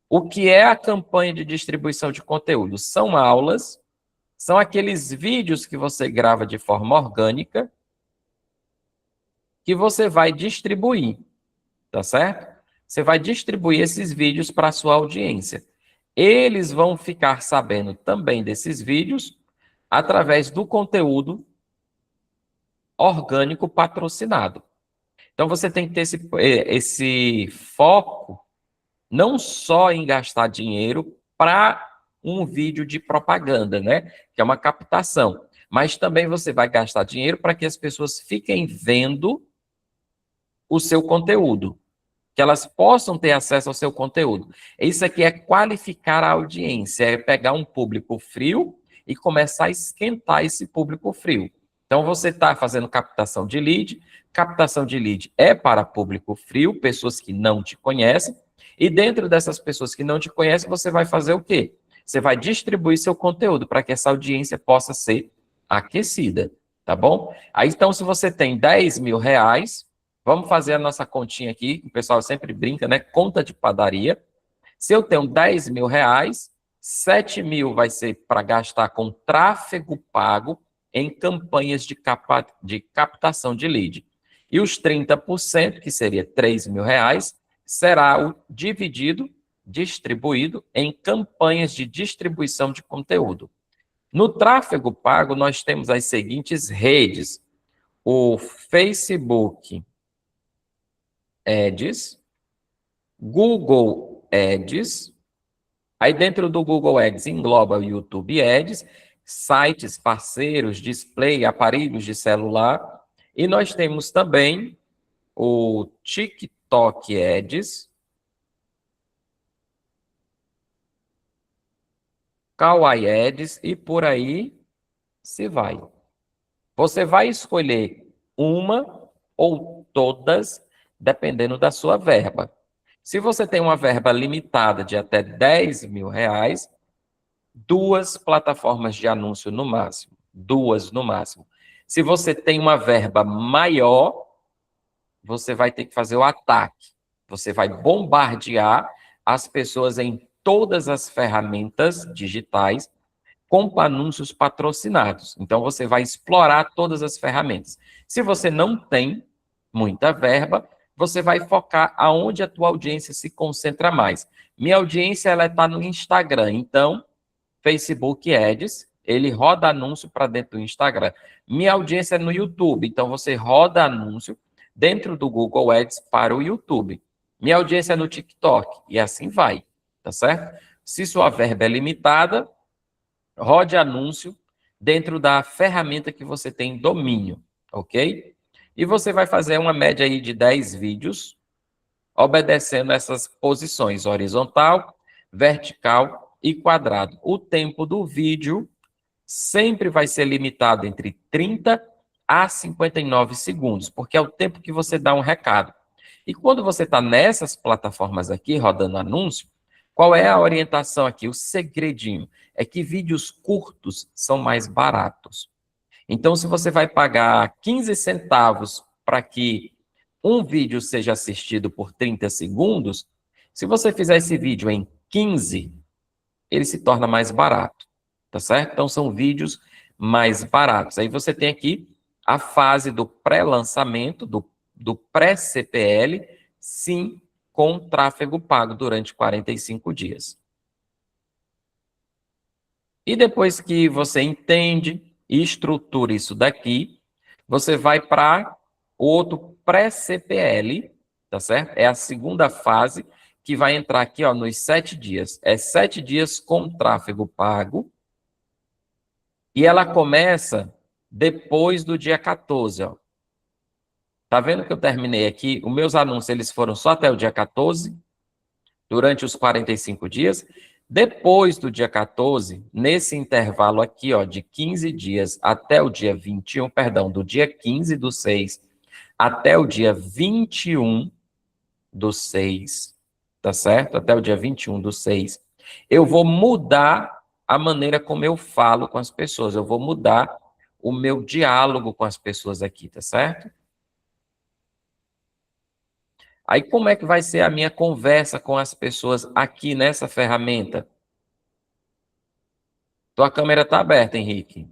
O que é a campanha de distribuição de conteúdo? São aulas, são aqueles vídeos que você grava de forma orgânica, que você vai distribuir, tá certo? Você vai distribuir esses vídeos para a sua audiência. Eles vão ficar sabendo também desses vídeos através do conteúdo orgânico patrocinado. Então, você tem que ter esse foco não só em gastar dinheiro para um vídeo de propaganda, né? Que é uma captação. Mas também você vai gastar dinheiro para que as pessoas fiquem vendo o seu conteúdo, que elas possam ter acesso ao seu conteúdo. Isso aqui é qualificar a audiência, é pegar um público frio e começar a esquentar esse público frio. Então, você está fazendo captação de lead é para público frio, pessoas que não te conhecem, e dentro dessas pessoas que não te conhecem, você vai fazer o quê? Você vai distribuir seu conteúdo para que essa audiência possa ser aquecida, tá bom? Aí, então, se você tem 10 mil reais, vamos fazer a nossa continha aqui, o pessoal sempre brinca, né? Conta de padaria. Se eu tenho 10 mil reais, 7 mil vai ser para gastar com tráfego pago em campanhas de captação de lead. E os 30%, que seria 3 mil reais, será distribuído em campanhas de distribuição de conteúdo. No tráfego pago, nós temos as seguintes redes: o Facebook Ads, Google Ads, aí dentro do Google Ads engloba o YouTube Ads, sites, parceiros, display, aparelhos de celular, e nós temos também o TikTok Ads, Kawaii Ads e por aí se vai. Você vai escolher uma ou todas, dependendo da sua verba. Se você tem uma verba limitada de até 10 mil reais, 2 plataformas de anúncio no máximo. 2 no máximo. Se você tem uma verba maior, você vai ter que fazer o ataque. Você vai bombardear as pessoas em todas as ferramentas digitais com anúncios patrocinados. Então, você vai explorar todas as ferramentas. Se você não tem muita verba, você vai focar aonde a tua audiência se concentra mais. Minha audiência ela está no Instagram, então Facebook Ads, ele roda anúncio para dentro do Instagram. Minha audiência é no YouTube, então você roda anúncio dentro do Google Ads para o YouTube. Minha audiência é no TikTok, e assim vai, tá certo? Se sua verba é limitada, rode anúncio dentro da ferramenta que você tem domínio, ok? E você vai fazer uma média aí de 10 vídeos, obedecendo essas posições, horizontal, vertical e quadrado. O tempo do vídeo sempre vai ser limitado entre 30 a 59 segundos, porque é o tempo que você dá um recado. E quando você está nessas plataformas aqui, rodando anúncio, qual é a orientação aqui? O segredinho é que vídeos curtos são mais baratos. Então, se você vai pagar 15 centavos para que um vídeo seja assistido por 30 segundos, se você fizer esse vídeo em 15, ele se torna mais barato, tá certo? Então, são vídeos mais baratos. Aí você tem aqui a fase do pré-lançamento, do pré-CPL, sim, com tráfego pago durante 45 dias. E depois que você entende e estrutura isso daqui, você vai para o outro pré-CPL, tá certo? É a segunda fase que vai entrar aqui, ó, nos 7 dias. É 7 dias com tráfego pago e ela começa depois do dia 14, ó. Tá vendo que eu terminei aqui? Os meus anúncios, eles foram só até o dia 14, durante os 45 dias. Depois do dia 14, nesse intervalo aqui, ó, de 15 dias até o dia 21, perdão, do dia 15 do 6 até o dia 21 do 6, tá certo? Até o dia 21 do 6, eu vou mudar a maneira como eu falo com as pessoas, eu vou mudar o meu diálogo com as pessoas aqui, tá certo? Aí, como é que vai ser a minha conversa com as pessoas aqui nessa ferramenta? Tua câmera está aberta, Henrique.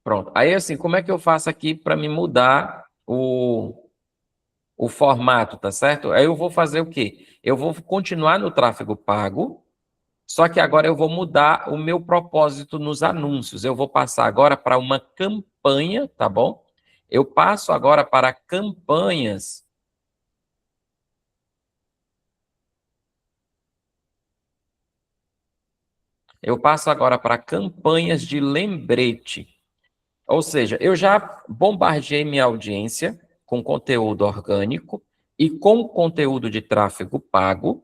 Pronto. Aí, assim, como é que eu faço aqui para me mudar o formato, tá certo? Aí eu vou fazer o quê? Eu vou continuar no tráfego pago, só que agora eu vou mudar o meu propósito nos anúncios. Eu vou passar agora para uma campanha, tá bom? Eu passo agora para campanhas. Eu passo agora para campanhas de lembrete. Ou seja, eu já bombardeei minha audiência com conteúdo orgânico e com conteúdo de tráfego pago,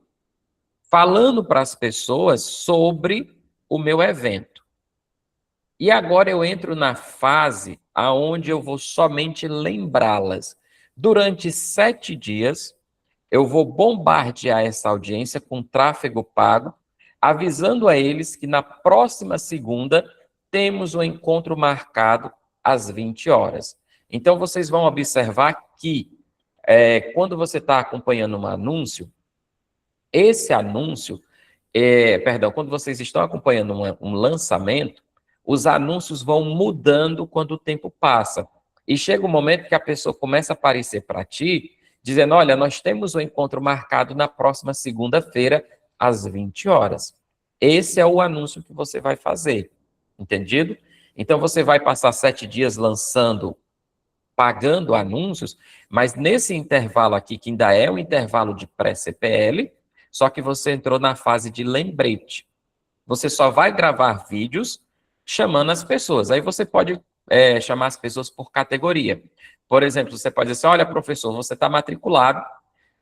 falando para as pessoas sobre o meu evento. E agora eu entro na fase aonde eu vou somente lembrá-las. Durante 7 dias, eu vou bombardear essa audiência com tráfego pago, avisando a eles que na próxima segunda temos um encontro marcado às 20 horas. Então, vocês vão observar que, quando você está acompanhando um anúncio, esse anúncio, perdão, quando vocês estão acompanhando um lançamento, os anúncios vão mudando quando o tempo passa. E chega um momento que a pessoa começa a aparecer para ti, dizendo: olha, nós temos um encontro marcado na próxima segunda-feira, às 20 horas. Esse é o anúncio que você vai fazer. Entendido? Então você vai passar 7 dias lançando, pagando anúncios, mas nesse intervalo aqui, que ainda é um intervalo de pré-CPL, só que você entrou na fase de lembrete. Você só vai gravar vídeos chamando as pessoas. Aí você pode chamar as pessoas por categoria. Por exemplo, você pode dizer assim: olha, professor, você está matriculado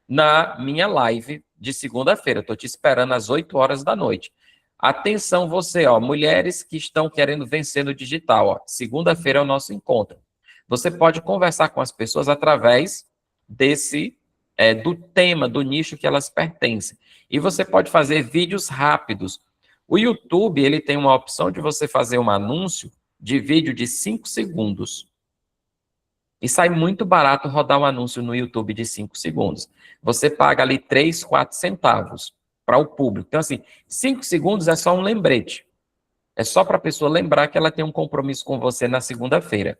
na minha live de segunda-feira. Estou te esperando às 8 horas da noite. Atenção você, ó, mulheres que estão querendo vencer no digital. Ó, segunda-feira é o nosso encontro. Você pode conversar com as pessoas através do tema, do nicho que elas pertencem. E você pode fazer vídeos rápidos. O YouTube, ele tem uma opção de você fazer um anúncio de vídeo de 5 segundos. E sai muito barato rodar um anúncio no YouTube de 5 segundos. Você paga ali 3, 4 centavos para o público. Então, assim, 5 segundos é só um lembrete. É só para a pessoa lembrar que ela tem um compromisso com você na segunda-feira.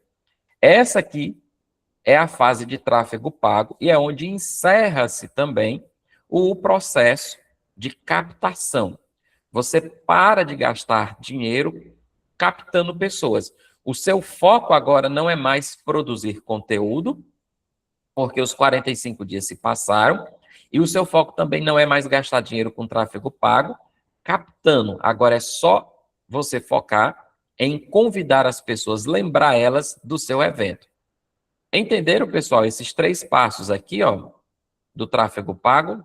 Essa aqui é a fase de tráfego pago e é onde encerra-se também o processo de captação. Você para de gastar dinheiro captando pessoas. O seu foco agora não é mais produzir conteúdo, porque os 45 dias se passaram, e o seu foco também não é mais gastar dinheiro com tráfego pago, captando. Agora é só você focar em convidar as pessoas, lembrar elas do seu evento. Entenderam, pessoal, esses 3 passos aqui, ó, do tráfego pago?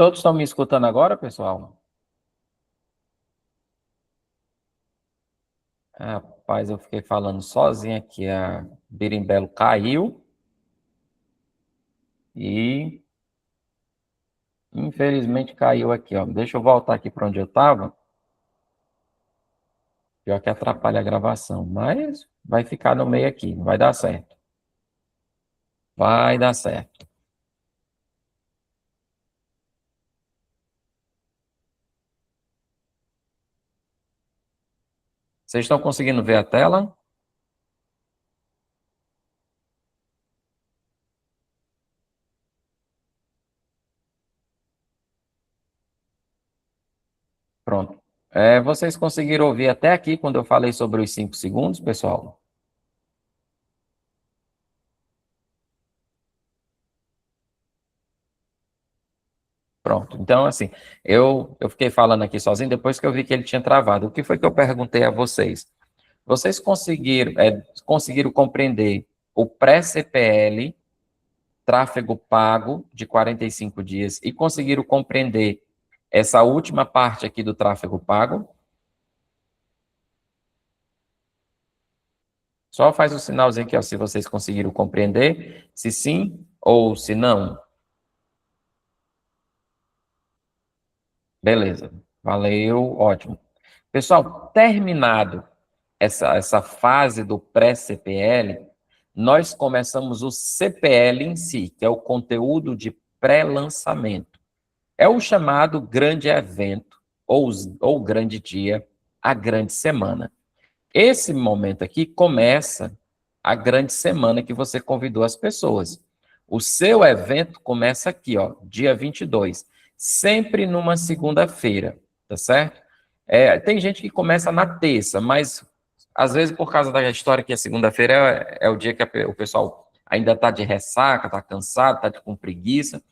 Todos estão me escutando agora, pessoal? Rapaz, eu fiquei falando sozinho aqui. A Birimbelo caiu e infelizmente caiu aqui, ó. Deixa eu voltar aqui para onde eu estava. Pior que atrapalha a gravação, mas vai ficar no meio aqui, vai dar certo. Vai dar certo. Vocês estão conseguindo ver a tela? Pronto. Vocês conseguiram ouvir até aqui quando eu falei sobre os 5 segundos, pessoal? Pronto. Então, assim, eu fiquei falando aqui sozinho depois que eu vi que ele tinha travado. O que foi que eu perguntei a vocês? Vocês conseguiram compreender o pré-CPL, tráfego pago de 45 dias, e conseguiram compreender essa última parte aqui do tráfego pago? Só faz o sinalzinho aqui, ó, se vocês conseguiram compreender, se sim ou se não. Beleza, valeu, ótimo. Pessoal, terminado essa fase do pré-CPL, nós começamos o CPL em si, que é o conteúdo de pré-lançamento. É o chamado grande evento, ou grande dia, a grande semana. Esse momento aqui começa a grande semana que você convidou as pessoas. O seu evento começa aqui, ó, dia 22, sempre numa segunda-feira, tá certo? Tem gente que começa na terça, mas às vezes por causa da história que a segunda-feira é o dia que o pessoal ainda está de ressaca, está cansado, está com preguiça,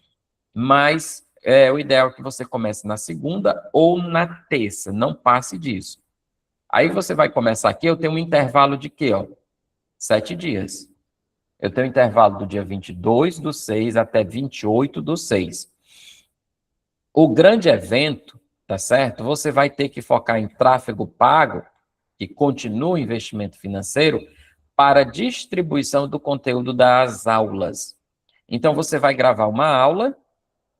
mas o ideal é que você comece na segunda ou na terça, não passe disso. Aí você vai começar aqui, eu tenho um intervalo de quê, ó? 7 dias. Eu tenho um intervalo do dia 22/6 até 28/6. O grande evento, tá certo? Você vai ter que focar em tráfego pago, que continua o investimento financeiro, para distribuição do conteúdo das aulas. Então, você vai gravar uma aula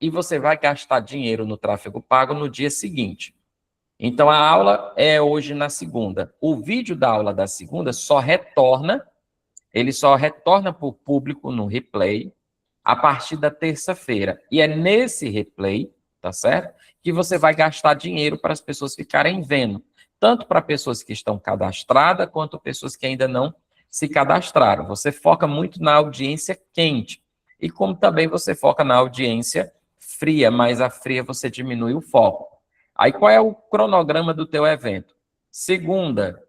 e você vai gastar dinheiro no tráfego pago no dia seguinte. Então, a aula é hoje na segunda. O vídeo da aula da segunda ele só retorna para o público no replay a partir da terça-feira. E é nesse replay, tá certo? Que você vai gastar dinheiro para as pessoas ficarem vendo. Tanto para pessoas que estão cadastradas, quanto pessoas que ainda não se cadastraram. Você foca muito na audiência quente. E como também você foca na audiência fria, mas a fria você diminui o foco. Aí qual é o cronograma do teu evento? Segunda,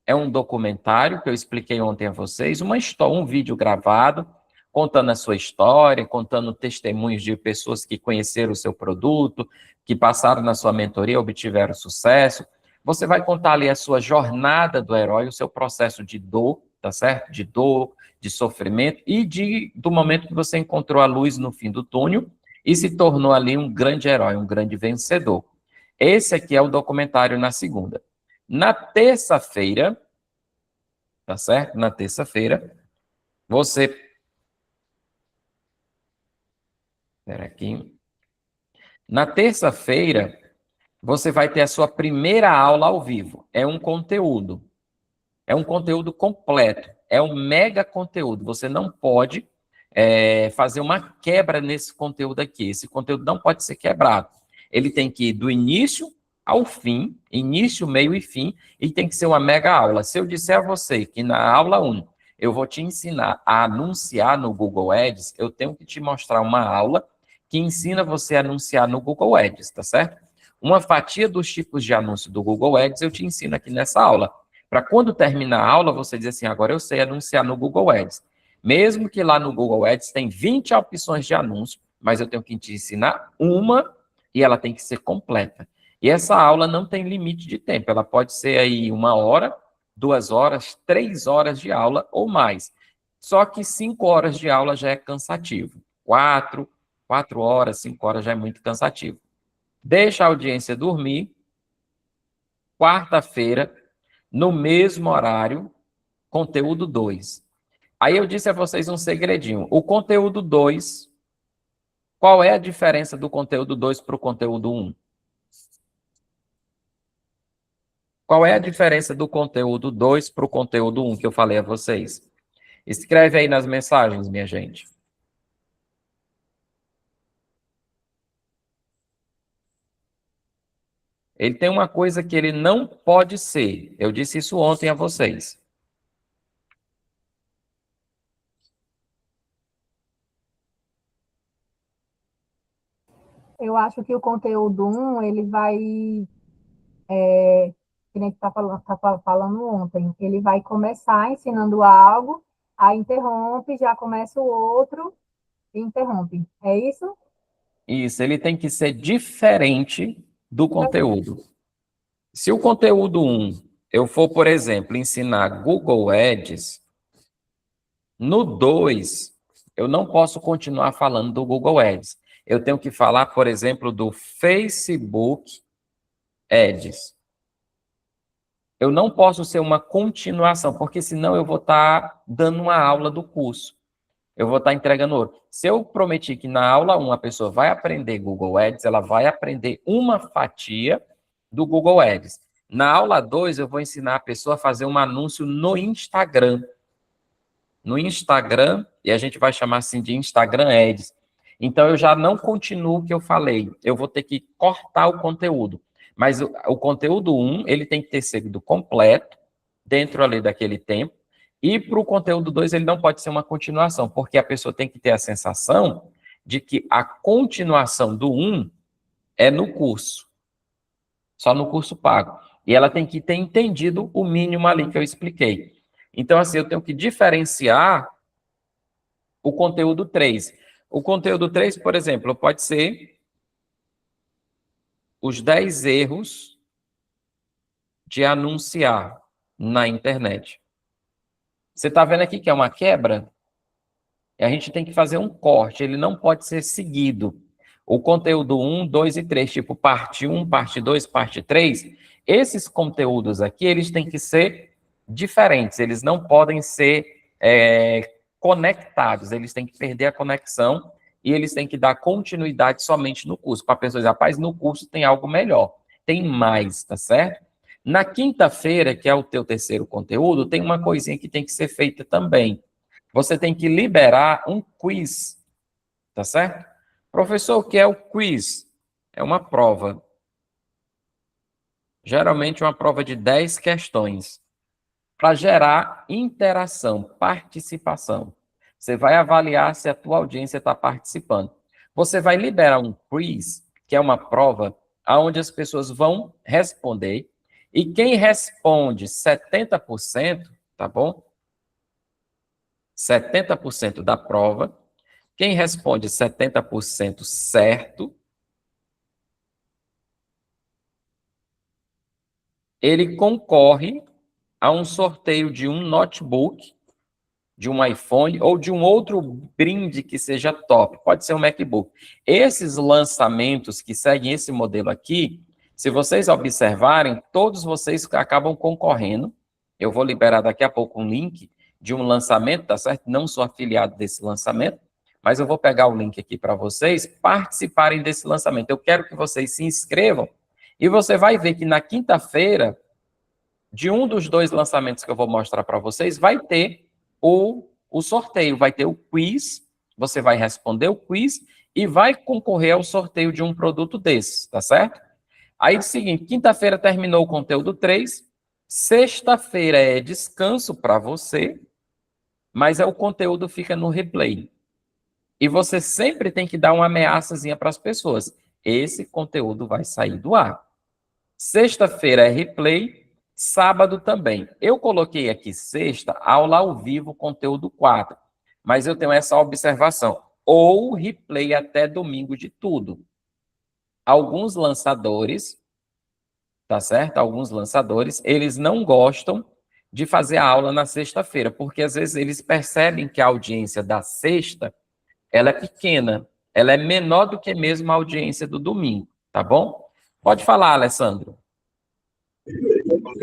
é um documentário que eu expliquei ontem a vocês, um vídeo gravado, contando a sua história, contando testemunhos de pessoas que conheceram o seu produto, que passaram na sua mentoria, obtiveram sucesso. Você vai contar ali a sua jornada do herói, o seu processo de dor, tá certo? De dor, de sofrimento e do momento que você encontrou a luz no fim do túnel e se tornou ali um grande herói, um grande vencedor. Esse aqui é o documentário na segunda. Na terça-feira, tá certo? Na terça-feira, você... Espera aqui. Na terça-feira, você vai ter a sua primeira aula ao vivo. É um conteúdo completo. É um mega conteúdo. Você não pode fazer uma quebra nesse conteúdo aqui. Esse conteúdo não pode ser quebrado. Ele tem que ir do início ao fim, início, meio e fim, e tem que ser uma mega aula. Se eu disser a você que na aula 1 eu vou te ensinar a anunciar no Google Ads, eu tenho que te mostrar uma aula que ensina você a anunciar no Google Ads, tá certo? Uma fatia dos tipos de anúncio do Google Ads eu te ensino aqui nessa aula. Para quando terminar a aula, você dizer assim, agora eu sei anunciar no Google Ads. Mesmo que lá no Google Ads tem 20 opções de anúncio, mas eu tenho que te ensinar uma e ela tem que ser completa. E essa aula não tem limite de tempo, ela pode ser aí 1 hora, 2 horas, 3 horas de aula ou mais. Só que 5 horas de aula já é cansativo. 4, 4 horas, 5 horas já é muito cansativo. Deixa a audiência dormir. Quarta-feira, no mesmo horário, conteúdo 2. Aí eu disse a vocês um segredinho. O conteúdo 2, qual é a diferença do conteúdo 2 para o conteúdo 1? Qual é a diferença do conteúdo 2 para o conteúdo 1 que eu falei a vocês? Escreve aí nas mensagens, minha gente. Ele tem uma coisa que ele não pode ser. Eu disse isso ontem a vocês. Eu acho que o conteúdo 1, ele vai, que nem falando ontem, ele vai começar ensinando algo, aí interrompe, já começa o outro e interrompe. É isso? Isso, ele tem que ser diferente do conteúdo. Se o conteúdo 1, eu for, por exemplo, ensinar Google Ads, no 2, eu não posso continuar falando do Google Ads. Eu tenho que falar, por exemplo, do Facebook Ads. Eu não posso ser uma continuação, porque senão eu vou estar dando uma aula do curso. Eu vou estar entregando outro. Se eu prometi que na aula 1 a pessoa vai aprender Google Ads, ela vai aprender uma fatia do Google Ads. Na aula 2, eu vou ensinar a pessoa a fazer um anúncio no Instagram. No Instagram, e a gente vai chamar assim de Instagram Ads. Então, eu já não continuo o que eu falei. Eu vou ter que cortar o conteúdo. Mas o conteúdo 1, ele tem que ter sido completo, dentro ali daquele tempo. E para o conteúdo 2, ele não pode ser uma continuação, porque a pessoa tem que ter a sensação de que a continuação do 1 é no curso. Só no curso pago. E ela tem que ter entendido o mínimo ali que eu expliquei. Então, assim, eu tenho que diferenciar o conteúdo 3. O conteúdo 3, por exemplo, pode ser os 10 erros de anunciar na internet. Você está vendo aqui que é uma quebra? E a gente tem que fazer um corte, ele não pode ser seguido. O conteúdo 1, 2 e 3, tipo parte 1, parte 2, parte 3, esses conteúdos aqui, eles têm que ser diferentes, eles não podem ser conectados, eles têm que perder a conexão e eles têm que dar continuidade somente no curso, para a pessoa dizer, rapaz, no curso tem algo melhor, tem mais, tá certo? Na quinta-feira, que é o teu terceiro conteúdo, tem uma coisinha que tem que ser feita também. Você tem que liberar um quiz, tá certo? Professor, o que é o quiz? É uma prova. Geralmente uma prova de 10 questões. Para gerar interação, participação. Você vai avaliar se a tua audiência está participando. Você vai liberar um quiz, que é uma prova, onde as pessoas vão responder, e quem responde 70%, tá bom? 70% da prova, quem responde 70% certo, ele concorre a um sorteio de um notebook, de um iPhone ou de um outro brinde que seja top. Pode ser um MacBook. Esses lançamentos que seguem esse modelo aqui, se vocês observarem, todos vocês acabam concorrendo. Eu vou liberar daqui a pouco um link de um lançamento, tá certo? Não sou afiliado desse lançamento, mas eu vou pegar o link aqui para vocês participarem desse lançamento. Eu quero que vocês se inscrevam e você vai ver que na quinta-feira, de um dos 2 lançamentos que eu vou mostrar para vocês, vai ter o sorteio, vai ter o quiz, você vai responder o quiz e vai concorrer ao sorteio de um produto desses, tá certo? Aí é o seguinte, quinta-feira terminou o conteúdo 3, sexta-feira é descanso para você, mas o conteúdo fica no replay. E você sempre tem que dar uma ameaçazinha para as pessoas. Esse conteúdo vai sair do ar. Sexta-feira é replay, sábado também. Eu coloquei aqui sexta, aula ao vivo, conteúdo 4. Mas eu tenho essa observação. Ou replay até domingo de tudo. Alguns lançadores, tá certo? Alguns lançadores, eles não gostam de fazer a aula na sexta-feira, porque às vezes eles percebem que a audiência da sexta, ela é pequena. ela é menor do que mesmo a audiência do domingo, tá bom? Pode falar, Alessandro.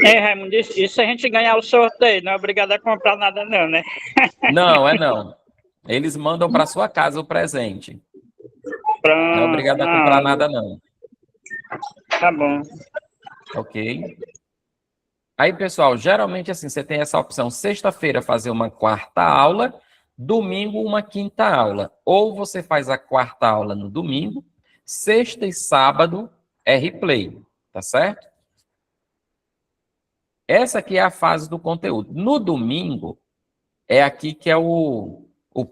Raimundo, isso a gente ganhar o sorteio, não é obrigado a comprar nada não, né? Não, não. Eles mandam para sua casa o presente. Não é obrigado a comprar nada, não. Tá bom. Ok? Aí, pessoal, geralmente assim, você tem essa opção, sexta-feira fazer uma quarta aula, domingo uma quinta aula. Ou você faz a quarta aula no domingo, sexta e sábado é replay, tá certo? Essa aqui é a fase do conteúdo. No domingo, é aqui que é o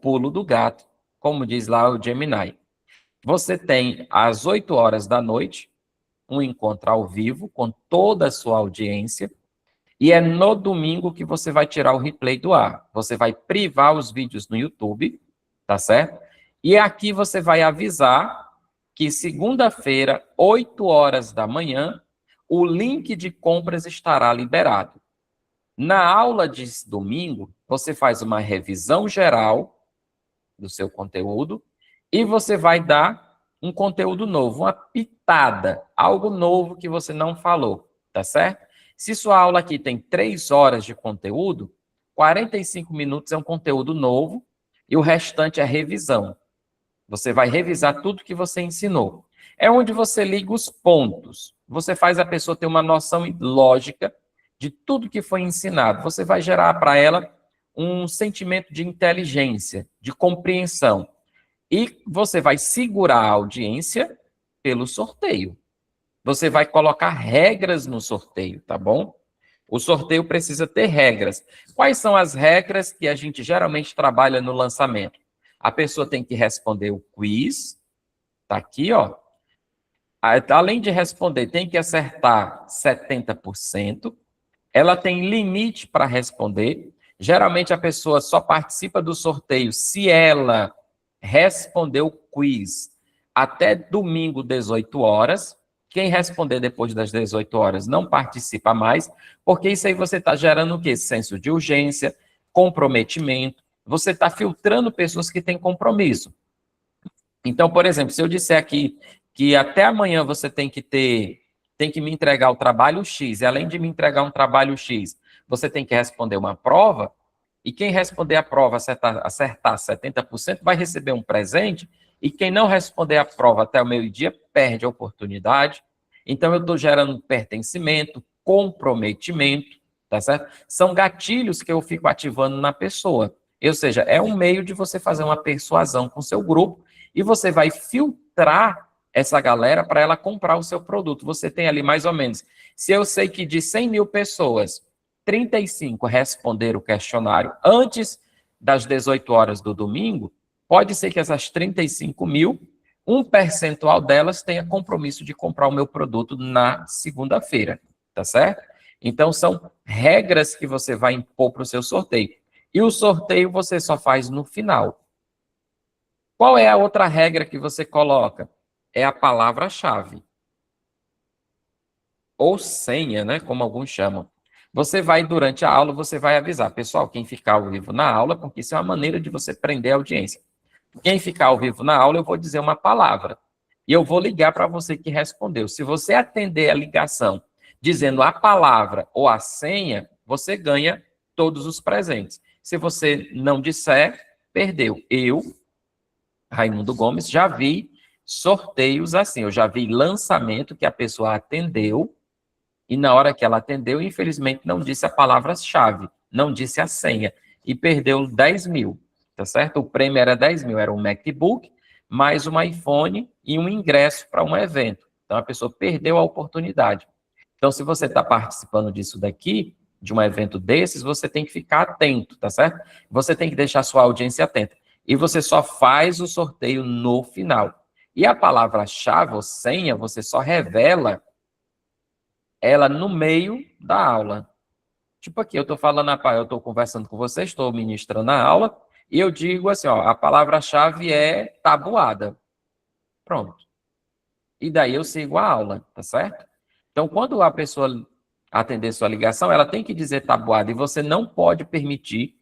pulo do gato, como diz lá o Gemini. Você tem às 8 horas da noite, um encontro ao vivo com toda a sua audiência, e é no domingo que você vai tirar o replay do ar. Você vai privar os vídeos no YouTube, tá certo? E aqui você vai avisar que segunda-feira, 8 horas da manhã, o link de compras estará liberado. Na aula de domingo, você faz uma revisão geral do seu conteúdo e você vai dar um conteúdo novo, uma pitada, algo novo que você não falou, tá certo? Se sua aula aqui tem 3 horas de conteúdo, 45 minutos é um conteúdo novo e o restante é revisão. Você vai revisar tudo que você ensinou. É onde você liga os pontos. Você faz a pessoa ter uma noção lógica de tudo que foi ensinado. Você vai gerar para ela um sentimento de inteligência, de compreensão. E você vai segurar a audiência pelo sorteio. Você vai colocar regras no sorteio, tá bom? O sorteio precisa ter regras. Quais são as regras que a gente geralmente trabalha no lançamento? A pessoa tem que responder o quiz, tá aqui, ó. Além de responder, tem que acertar 70%. Ela tem limite para responder. Geralmente a pessoa só participa do sorteio se ela responder o quiz até domingo, 18 horas. Quem responder depois das 18 horas não participa mais, porque isso aí você está gerando o quê? Senso de urgência, comprometimento. Você está filtrando pessoas que têm compromisso. Então, por exemplo, se eu disser aqui que até amanhã você tem que me entregar o trabalho X, e além de me entregar um trabalho X, você tem que responder uma prova, e quem responder a prova acertar 70% vai receber um presente, e quem não responder a prova até o meio-dia perde a oportunidade. Então, eu estou gerando pertencimento, comprometimento, tá certo? São gatilhos que eu fico ativando na pessoa. Ou seja, é um meio de você fazer uma persuasão com o seu grupo, e você vai filtrar essa galera para ela comprar o seu produto. Você tem ali mais ou menos, se eu sei que de 100 mil pessoas, 35 responderam o questionário antes das 18 horas do domingo, pode ser que essas 35 mil, um percentual delas tenha compromisso de comprar o meu produto na segunda-feira, tá certo? Então, são regras que você vai impor para o seu sorteio. E o sorteio você só faz no final. Qual é a outra regra que você coloca? É a palavra-chave. Ou senha, né? Como alguns chamam. Você vai, durante a aula, você vai avisar. Pessoal, quem ficar ao vivo na aula, porque isso é uma maneira de você prender a audiência. Quem ficar ao vivo na aula, eu vou dizer uma palavra. E eu vou ligar para você que respondeu. Se você atender a ligação dizendo a palavra ou a senha, você ganha todos os presentes. Se você não disser, perdeu. Eu, Raimundo Gomes, já vi sorteios assim. Eu já vi lançamento que a pessoa atendeu e na hora que ela atendeu, infelizmente, não disse a palavra-chave, não disse a senha e perdeu 10 mil, tá certo? O prêmio era 10 mil, era um MacBook, mais um iPhone e um ingresso para um evento. Então, a pessoa perdeu a oportunidade. Então, se você está participando disso daqui, de um evento desses, você tem que ficar atento, tá certo? Você tem que deixar a sua audiência atenta. E você só faz o sorteio no final. E a palavra-chave ou senha, você só revela ela no meio da aula. Tipo aqui, eu estou falando, eu estou conversando com vocês, estou ministrando a aula, e eu digo assim, ó, a palavra-chave é tabuada. Pronto. E daí eu sigo a aula, tá certo? Então, quando a pessoa atender sua ligação, ela tem que dizer tabuada, e você não pode permitir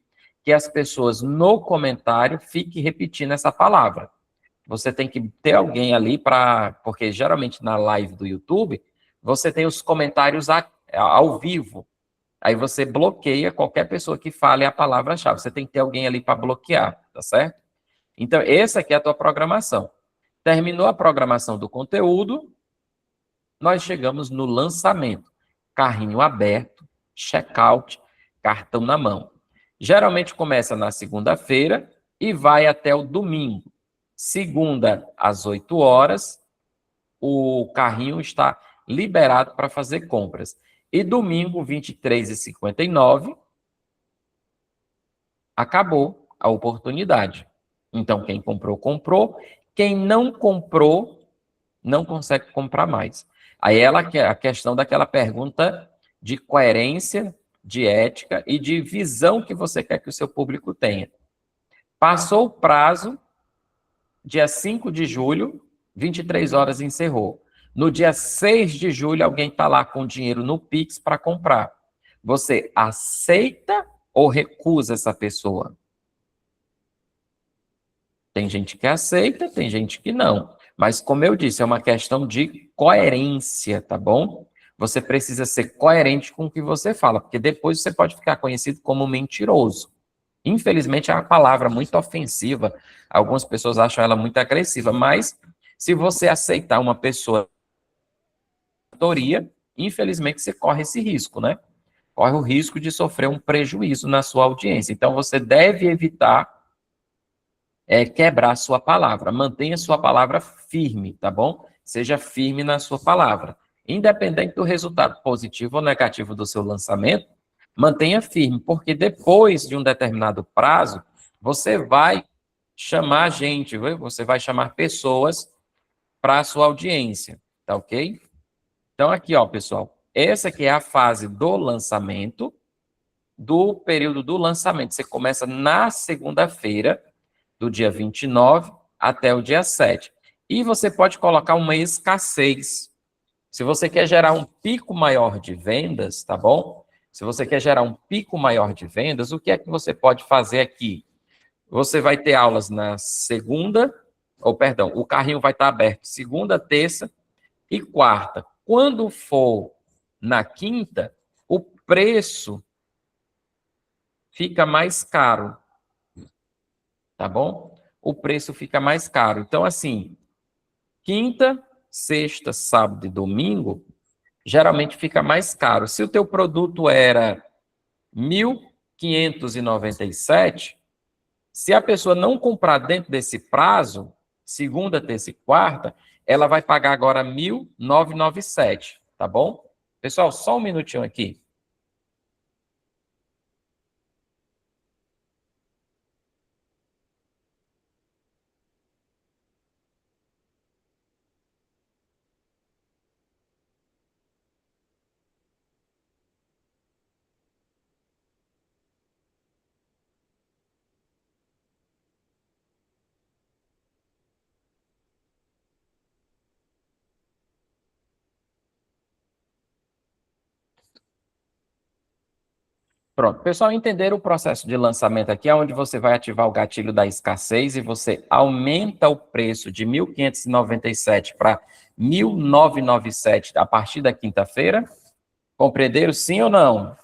que as pessoas no comentário fiquem repetindo essa palavra. você tem que ter alguém ali para... Porque geralmente na live do YouTube, você tem os comentários ao vivo. Aí você bloqueia qualquer pessoa que fale a palavra-chave. Você tem que ter alguém ali para bloquear, tá certo? Então, essa aqui é a tua programação. Terminou a programação do conteúdo, nós chegamos no lançamento. Carrinho aberto, checkout, cartão na mão. Geralmente começa na segunda-feira e vai até o domingo. Segunda, às 8 horas, o carrinho está liberado para fazer compras. E domingo, 23h59, acabou a oportunidade. Então, quem comprou, comprou. Quem não comprou, não consegue comprar mais. Aí a questão daquela pergunta de coerência, de ética e de visão que você quer que o seu público tenha. Passou o prazo, dia 5 de julho, 23 horas encerrou. No dia 6 de julho, alguém está lá com dinheiro no Pix para comprar. Você aceita ou recusa essa pessoa? Tem gente que aceita, tem gente que não. Mas, como eu disse, é uma questão de coerência, tá bom? Você precisa ser coerente com o que você fala, porque depois você pode ficar conhecido como mentiroso. Infelizmente, é uma palavra muito ofensiva. Algumas pessoas acham ela muito agressiva, mas se você aceitar uma pessoa infelizmente você corre esse risco, né? Corre o risco de sofrer um prejuízo na sua audiência. Então, você deve evitar quebrar a sua palavra. Mantenha sua palavra firme, tá bom? Seja firme na sua palavra. Independente do resultado positivo ou negativo do seu lançamento, mantenha firme, porque depois de um determinado prazo, você vai chamar gente, viu? Você vai chamar pessoas para a sua audiência, tá ok? Então, aqui, ó, pessoal, essa aqui é a fase do lançamento, do período do lançamento. Você começa na segunda-feira, do dia 29 até o dia 7. E você pode colocar uma escassez. Se você quer gerar um pico maior de vendas, tá bom? Se você quer gerar um pico maior de vendas, o que é que você pode fazer aqui? Você vai ter aulas na segunda, o carrinho vai estar aberto segunda, terça e quarta. Quando for na quinta, o preço fica mais caro, tá bom? O preço fica mais caro. Então, assim, quinta, sexta, sábado e domingo, geralmente fica mais caro. Se o teu produto era 1.597, se a pessoa não comprar dentro desse prazo, segunda, terça e quarta, ela vai pagar agora 1.997, tá bom? Pessoal, só um minutinho aqui. Pronto, pessoal, entenderam o processo de lançamento aqui, onde você vai ativar o gatilho da escassez e você aumenta o preço de 1.597 para 1.997 a partir da quinta-feira? Compreenderam sim ou não?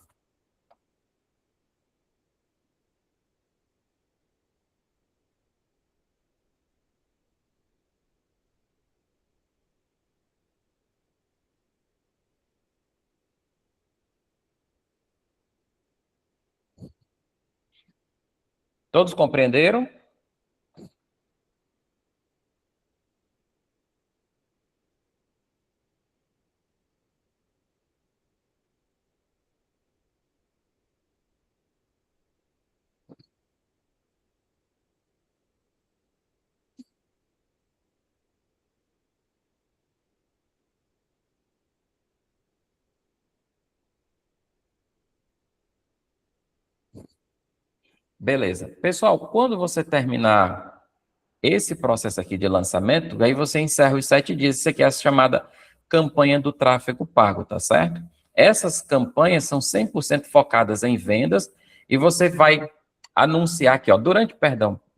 Todos compreenderam? Beleza. Pessoal, quando você terminar esse processo aqui de lançamento, aí você encerra os 7 dias. Isso aqui é a chamada campanha do tráfego pago, tá certo? Essas campanhas são 100% focadas em vendas e você vai anunciar aqui, ó,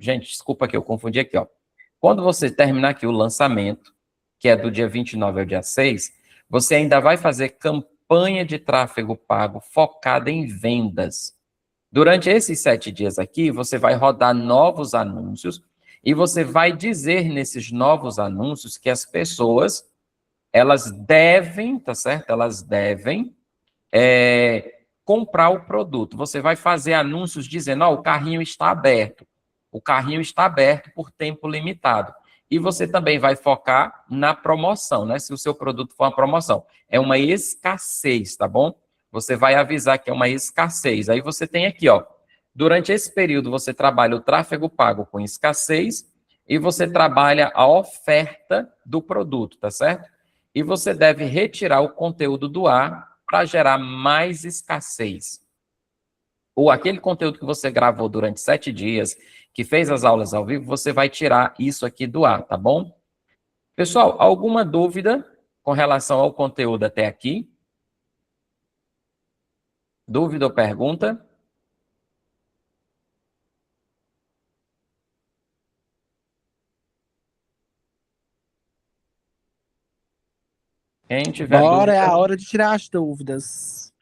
gente, desculpa que eu confundi aqui, ó. Quando você terminar aqui o lançamento, que é do dia 29 ao dia 6, você ainda vai fazer campanha de tráfego pago focada em vendas. Durante esses 7 dias aqui, você vai rodar novos anúncios e você vai dizer nesses novos anúncios que as pessoas, elas devem, tá certo? Elas devem comprar o produto. Você vai fazer anúncios dizendo, o carrinho está aberto. O carrinho está aberto por tempo limitado. E você também vai focar na promoção, né? Se o seu produto for uma promoção. É uma escassez, tá bom? Você vai avisar que é uma escassez. Aí você tem aqui, durante esse período você trabalha o tráfego pago com escassez e você trabalha a oferta do produto, tá certo? E você deve retirar o conteúdo do ar para gerar mais escassez. Ou aquele conteúdo que você gravou durante 7 dias, que fez as aulas ao vivo, você vai tirar isso aqui do ar, tá bom? Pessoal, alguma dúvida com relação ao conteúdo até aqui? Dúvida ou pergunta? Quem tiver Bora, é dúvida, a hora de tirar as dúvidas.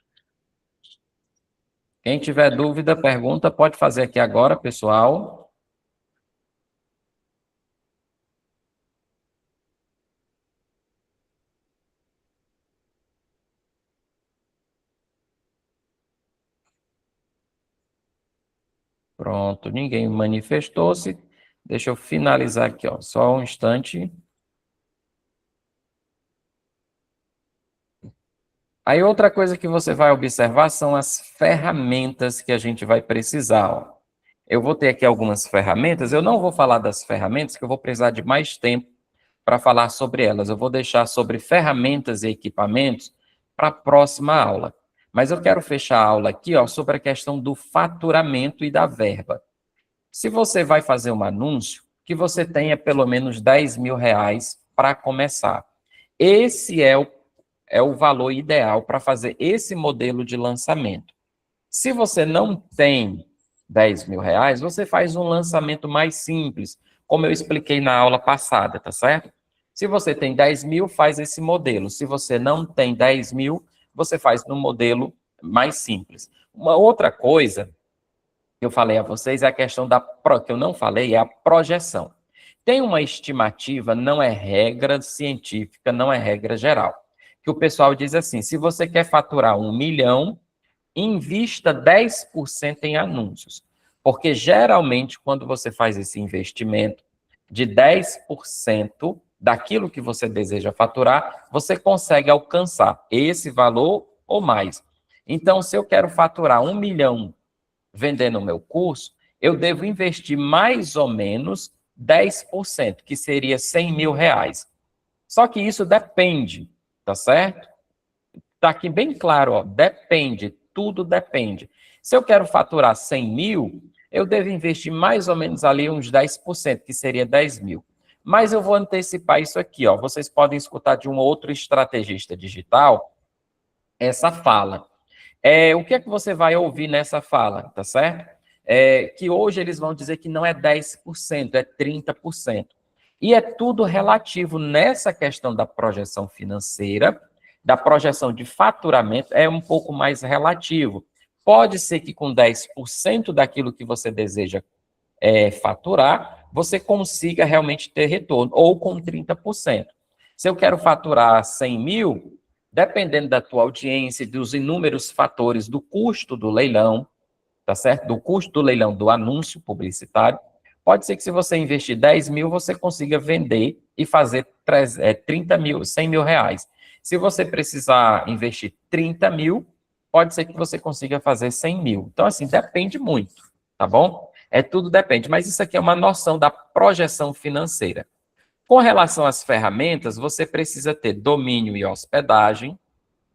quem tiver dúvida, pergunta, pode fazer aqui agora, pessoal. Pronto, ninguém manifestou-se. Deixa eu finalizar aqui, só um instante. Aí outra coisa que você vai observar são as ferramentas que a gente vai precisar. Eu vou ter aqui algumas ferramentas, eu não vou falar das ferramentas, que eu vou precisar de mais tempo para falar sobre elas. Eu vou deixar sobre ferramentas e equipamentos para a próxima aula. Mas eu quero fechar a aula aqui, sobre a questão do faturamento e da verba. Se você vai fazer um anúncio, que você tenha pelo menos 10 mil reais para começar. Esse é o valor ideal para fazer esse modelo de lançamento. Se você não tem 10 mil reais, você faz um lançamento mais simples, como eu expliquei na aula passada, tá certo? Se você tem 10 mil, faz esse modelo. Se você não tem 10 mil, você faz no modelo mais simples. Uma outra coisa que eu falei a vocês é a questão que eu não falei, é a projeção. Tem uma estimativa, não é regra científica, não é regra geral, que o pessoal diz assim, se você quer faturar 1 milhão, invista 10% em anúncios. Porque geralmente, quando você faz esse investimento de 10% daquilo que você deseja faturar, você consegue alcançar esse valor ou mais. Então, se eu quero faturar 1 milhão vendendo o meu curso, eu devo investir mais ou menos 10%, que seria 100 mil reais. Só que isso depende, tá certo? Tá aqui bem claro, depende, tudo depende. Se eu quero faturar 100 mil, eu devo investir mais ou menos ali uns 10%, que seria 10 mil. Mas eu vou antecipar isso aqui, vocês podem escutar de um outro estrategista digital essa fala. O que é que você vai ouvir nessa fala, tá certo? Que hoje eles vão dizer que não é 10%, é 30%. E é tudo relativo nessa questão da projeção financeira, da projeção de faturamento, é um pouco mais relativo. Pode ser que com 10% daquilo que você deseja faturar, você consiga realmente ter retorno, ou com 30%. Se eu quero faturar 100 mil, dependendo da tua audiência, dos inúmeros fatores do custo do leilão, tá certo? Do custo do leilão do anúncio publicitário, pode ser que se você investir 10 mil, você consiga vender e fazer 30 mil, 100 mil reais. Se você precisar investir 30 mil, pode ser que você consiga fazer 100 mil. Então, assim, depende muito, tá bom? Tudo depende, mas isso aqui é uma noção da projeção financeira. Com relação às ferramentas, você precisa ter domínio e hospedagem,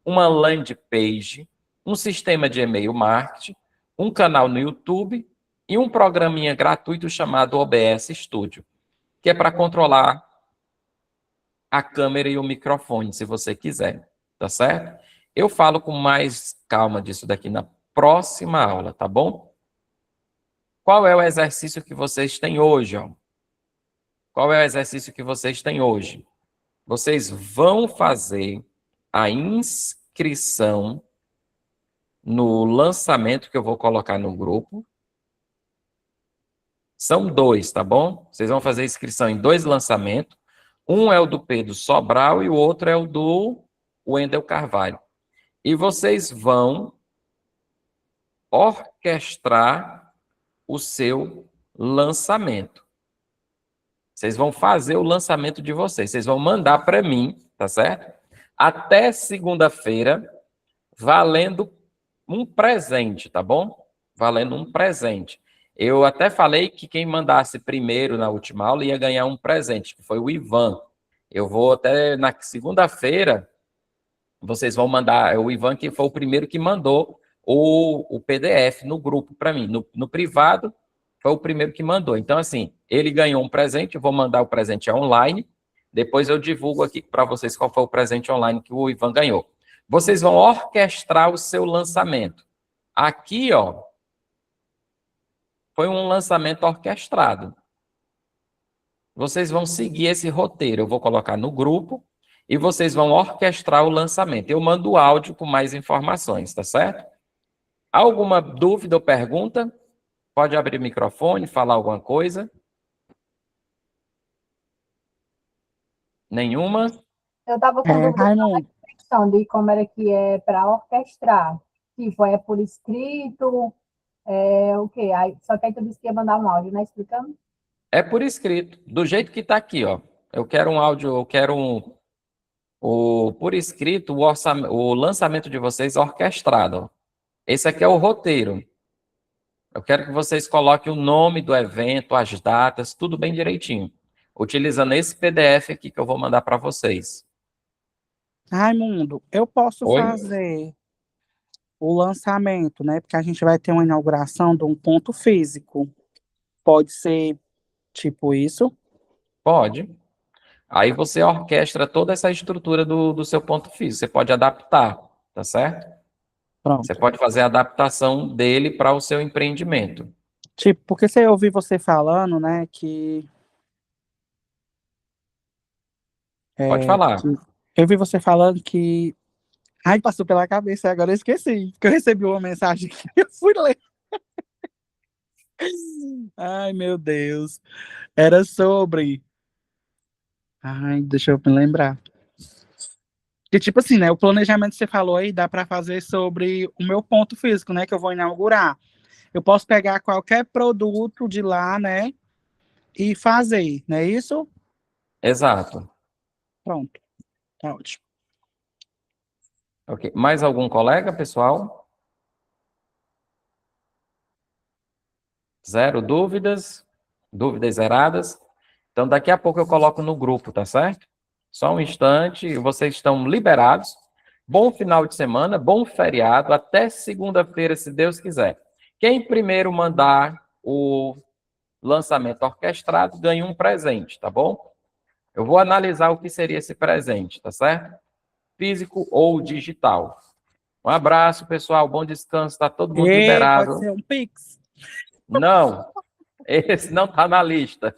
uma landing page, um sistema de e-mail marketing, um canal no YouTube e um programinha gratuito chamado OBS Studio, que é para controlar a câmera e o microfone, se você quiser, tá certo? Eu falo com mais calma disso daqui na próxima aula, tá bom? Qual é o exercício que vocês têm hoje, qual é o exercício que vocês têm hoje? Vocês vão fazer a inscrição no lançamento que eu vou colocar no grupo. São 2, tá bom? Vocês vão fazer inscrição em 2 lançamentos. Um é o do Pedro Sobral e o outro é o do Wendel Carvalho. E vocês vão orquestrar o seu lançamento. Vocês vão fazer o lançamento de vocês. Vocês vão mandar para mim, tá certo? Até segunda-feira, valendo um presente, tá bom? Valendo um presente. Eu até falei que quem mandasse primeiro na última aula ia ganhar um presente, que foi o Ivan. Eu vou até na segunda-feira, vocês vão mandar, o Ivan que foi o primeiro que mandou o PDF no grupo para mim. No privado, foi o primeiro que mandou. Então, assim, ele ganhou um presente, eu vou mandar o presente online, depois eu divulgo aqui para vocês qual foi o presente online que o Ivan ganhou. Vocês vão orquestrar o seu lançamento. Aqui, ó, foi um lançamento orquestrado. Vocês vão seguir esse roteiro. Eu vou colocar no grupo e vocês vão orquestrar o lançamento. Eu mando o áudio com mais informações, tá certo? Alguma dúvida ou pergunta? Pode abrir o microfone, falar alguma coisa? Nenhuma? Eu estava com dúvida Raimundo, na questão de como era que é para orquestrar. Tipo, é por escrito, o quê? Aí, só que aí tu disse que ia mandar um áudio, né? Explicando? É por escrito, do jeito que está aqui, ó. Eu quero um áudio, eu quero por escrito, o lançamento de vocês orquestrado. Ó. Esse aqui é o roteiro. Eu quero que vocês coloquem o nome do evento, as datas, tudo bem direitinho. Utilizando esse PDF aqui que eu vou mandar para vocês. Raimundo, eu posso Oi? fazer o lançamento, né? Porque a gente vai ter uma inauguração de um ponto físico. Pode ser tipo isso? Pode. Aí você orquestra toda essa estrutura do seu ponto físico. Você pode adaptar, tá certo? Pronto. Você pode fazer a adaptação dele para o seu empreendimento. Tipo, porque se eu ouvi você falando, né, Pode falar. eu vi você falando que, ai, passou pela cabeça, agora eu esqueci, porque eu recebi uma mensagem que eu fui ler. Ai, meu Deus. Era sobre, ai, deixa eu me lembrar. Que tipo assim, né, o planejamento que você falou aí dá para fazer sobre o meu ponto físico, né, que eu vou inaugurar. Eu posso pegar qualquer produto de lá, né, e fazer, não é isso? Exato. Pronto, tá ótimo. Ok. Mais algum colega, pessoal? Zero dúvidas? Dúvidas zeradas? Então, daqui a pouco eu coloco no grupo, tá certo? Só um instante, vocês estão liberados. Bom final de semana, bom feriado, até segunda-feira, se Deus quiser. Quem primeiro mandar o lançamento orquestrado ganha um presente, tá bom? Eu vou analisar o que seria esse presente, tá certo? Físico ou digital. Um abraço, pessoal, bom descanso, tá todo mundo E pode liberado. ser um Pix. Não, esse não está na lista.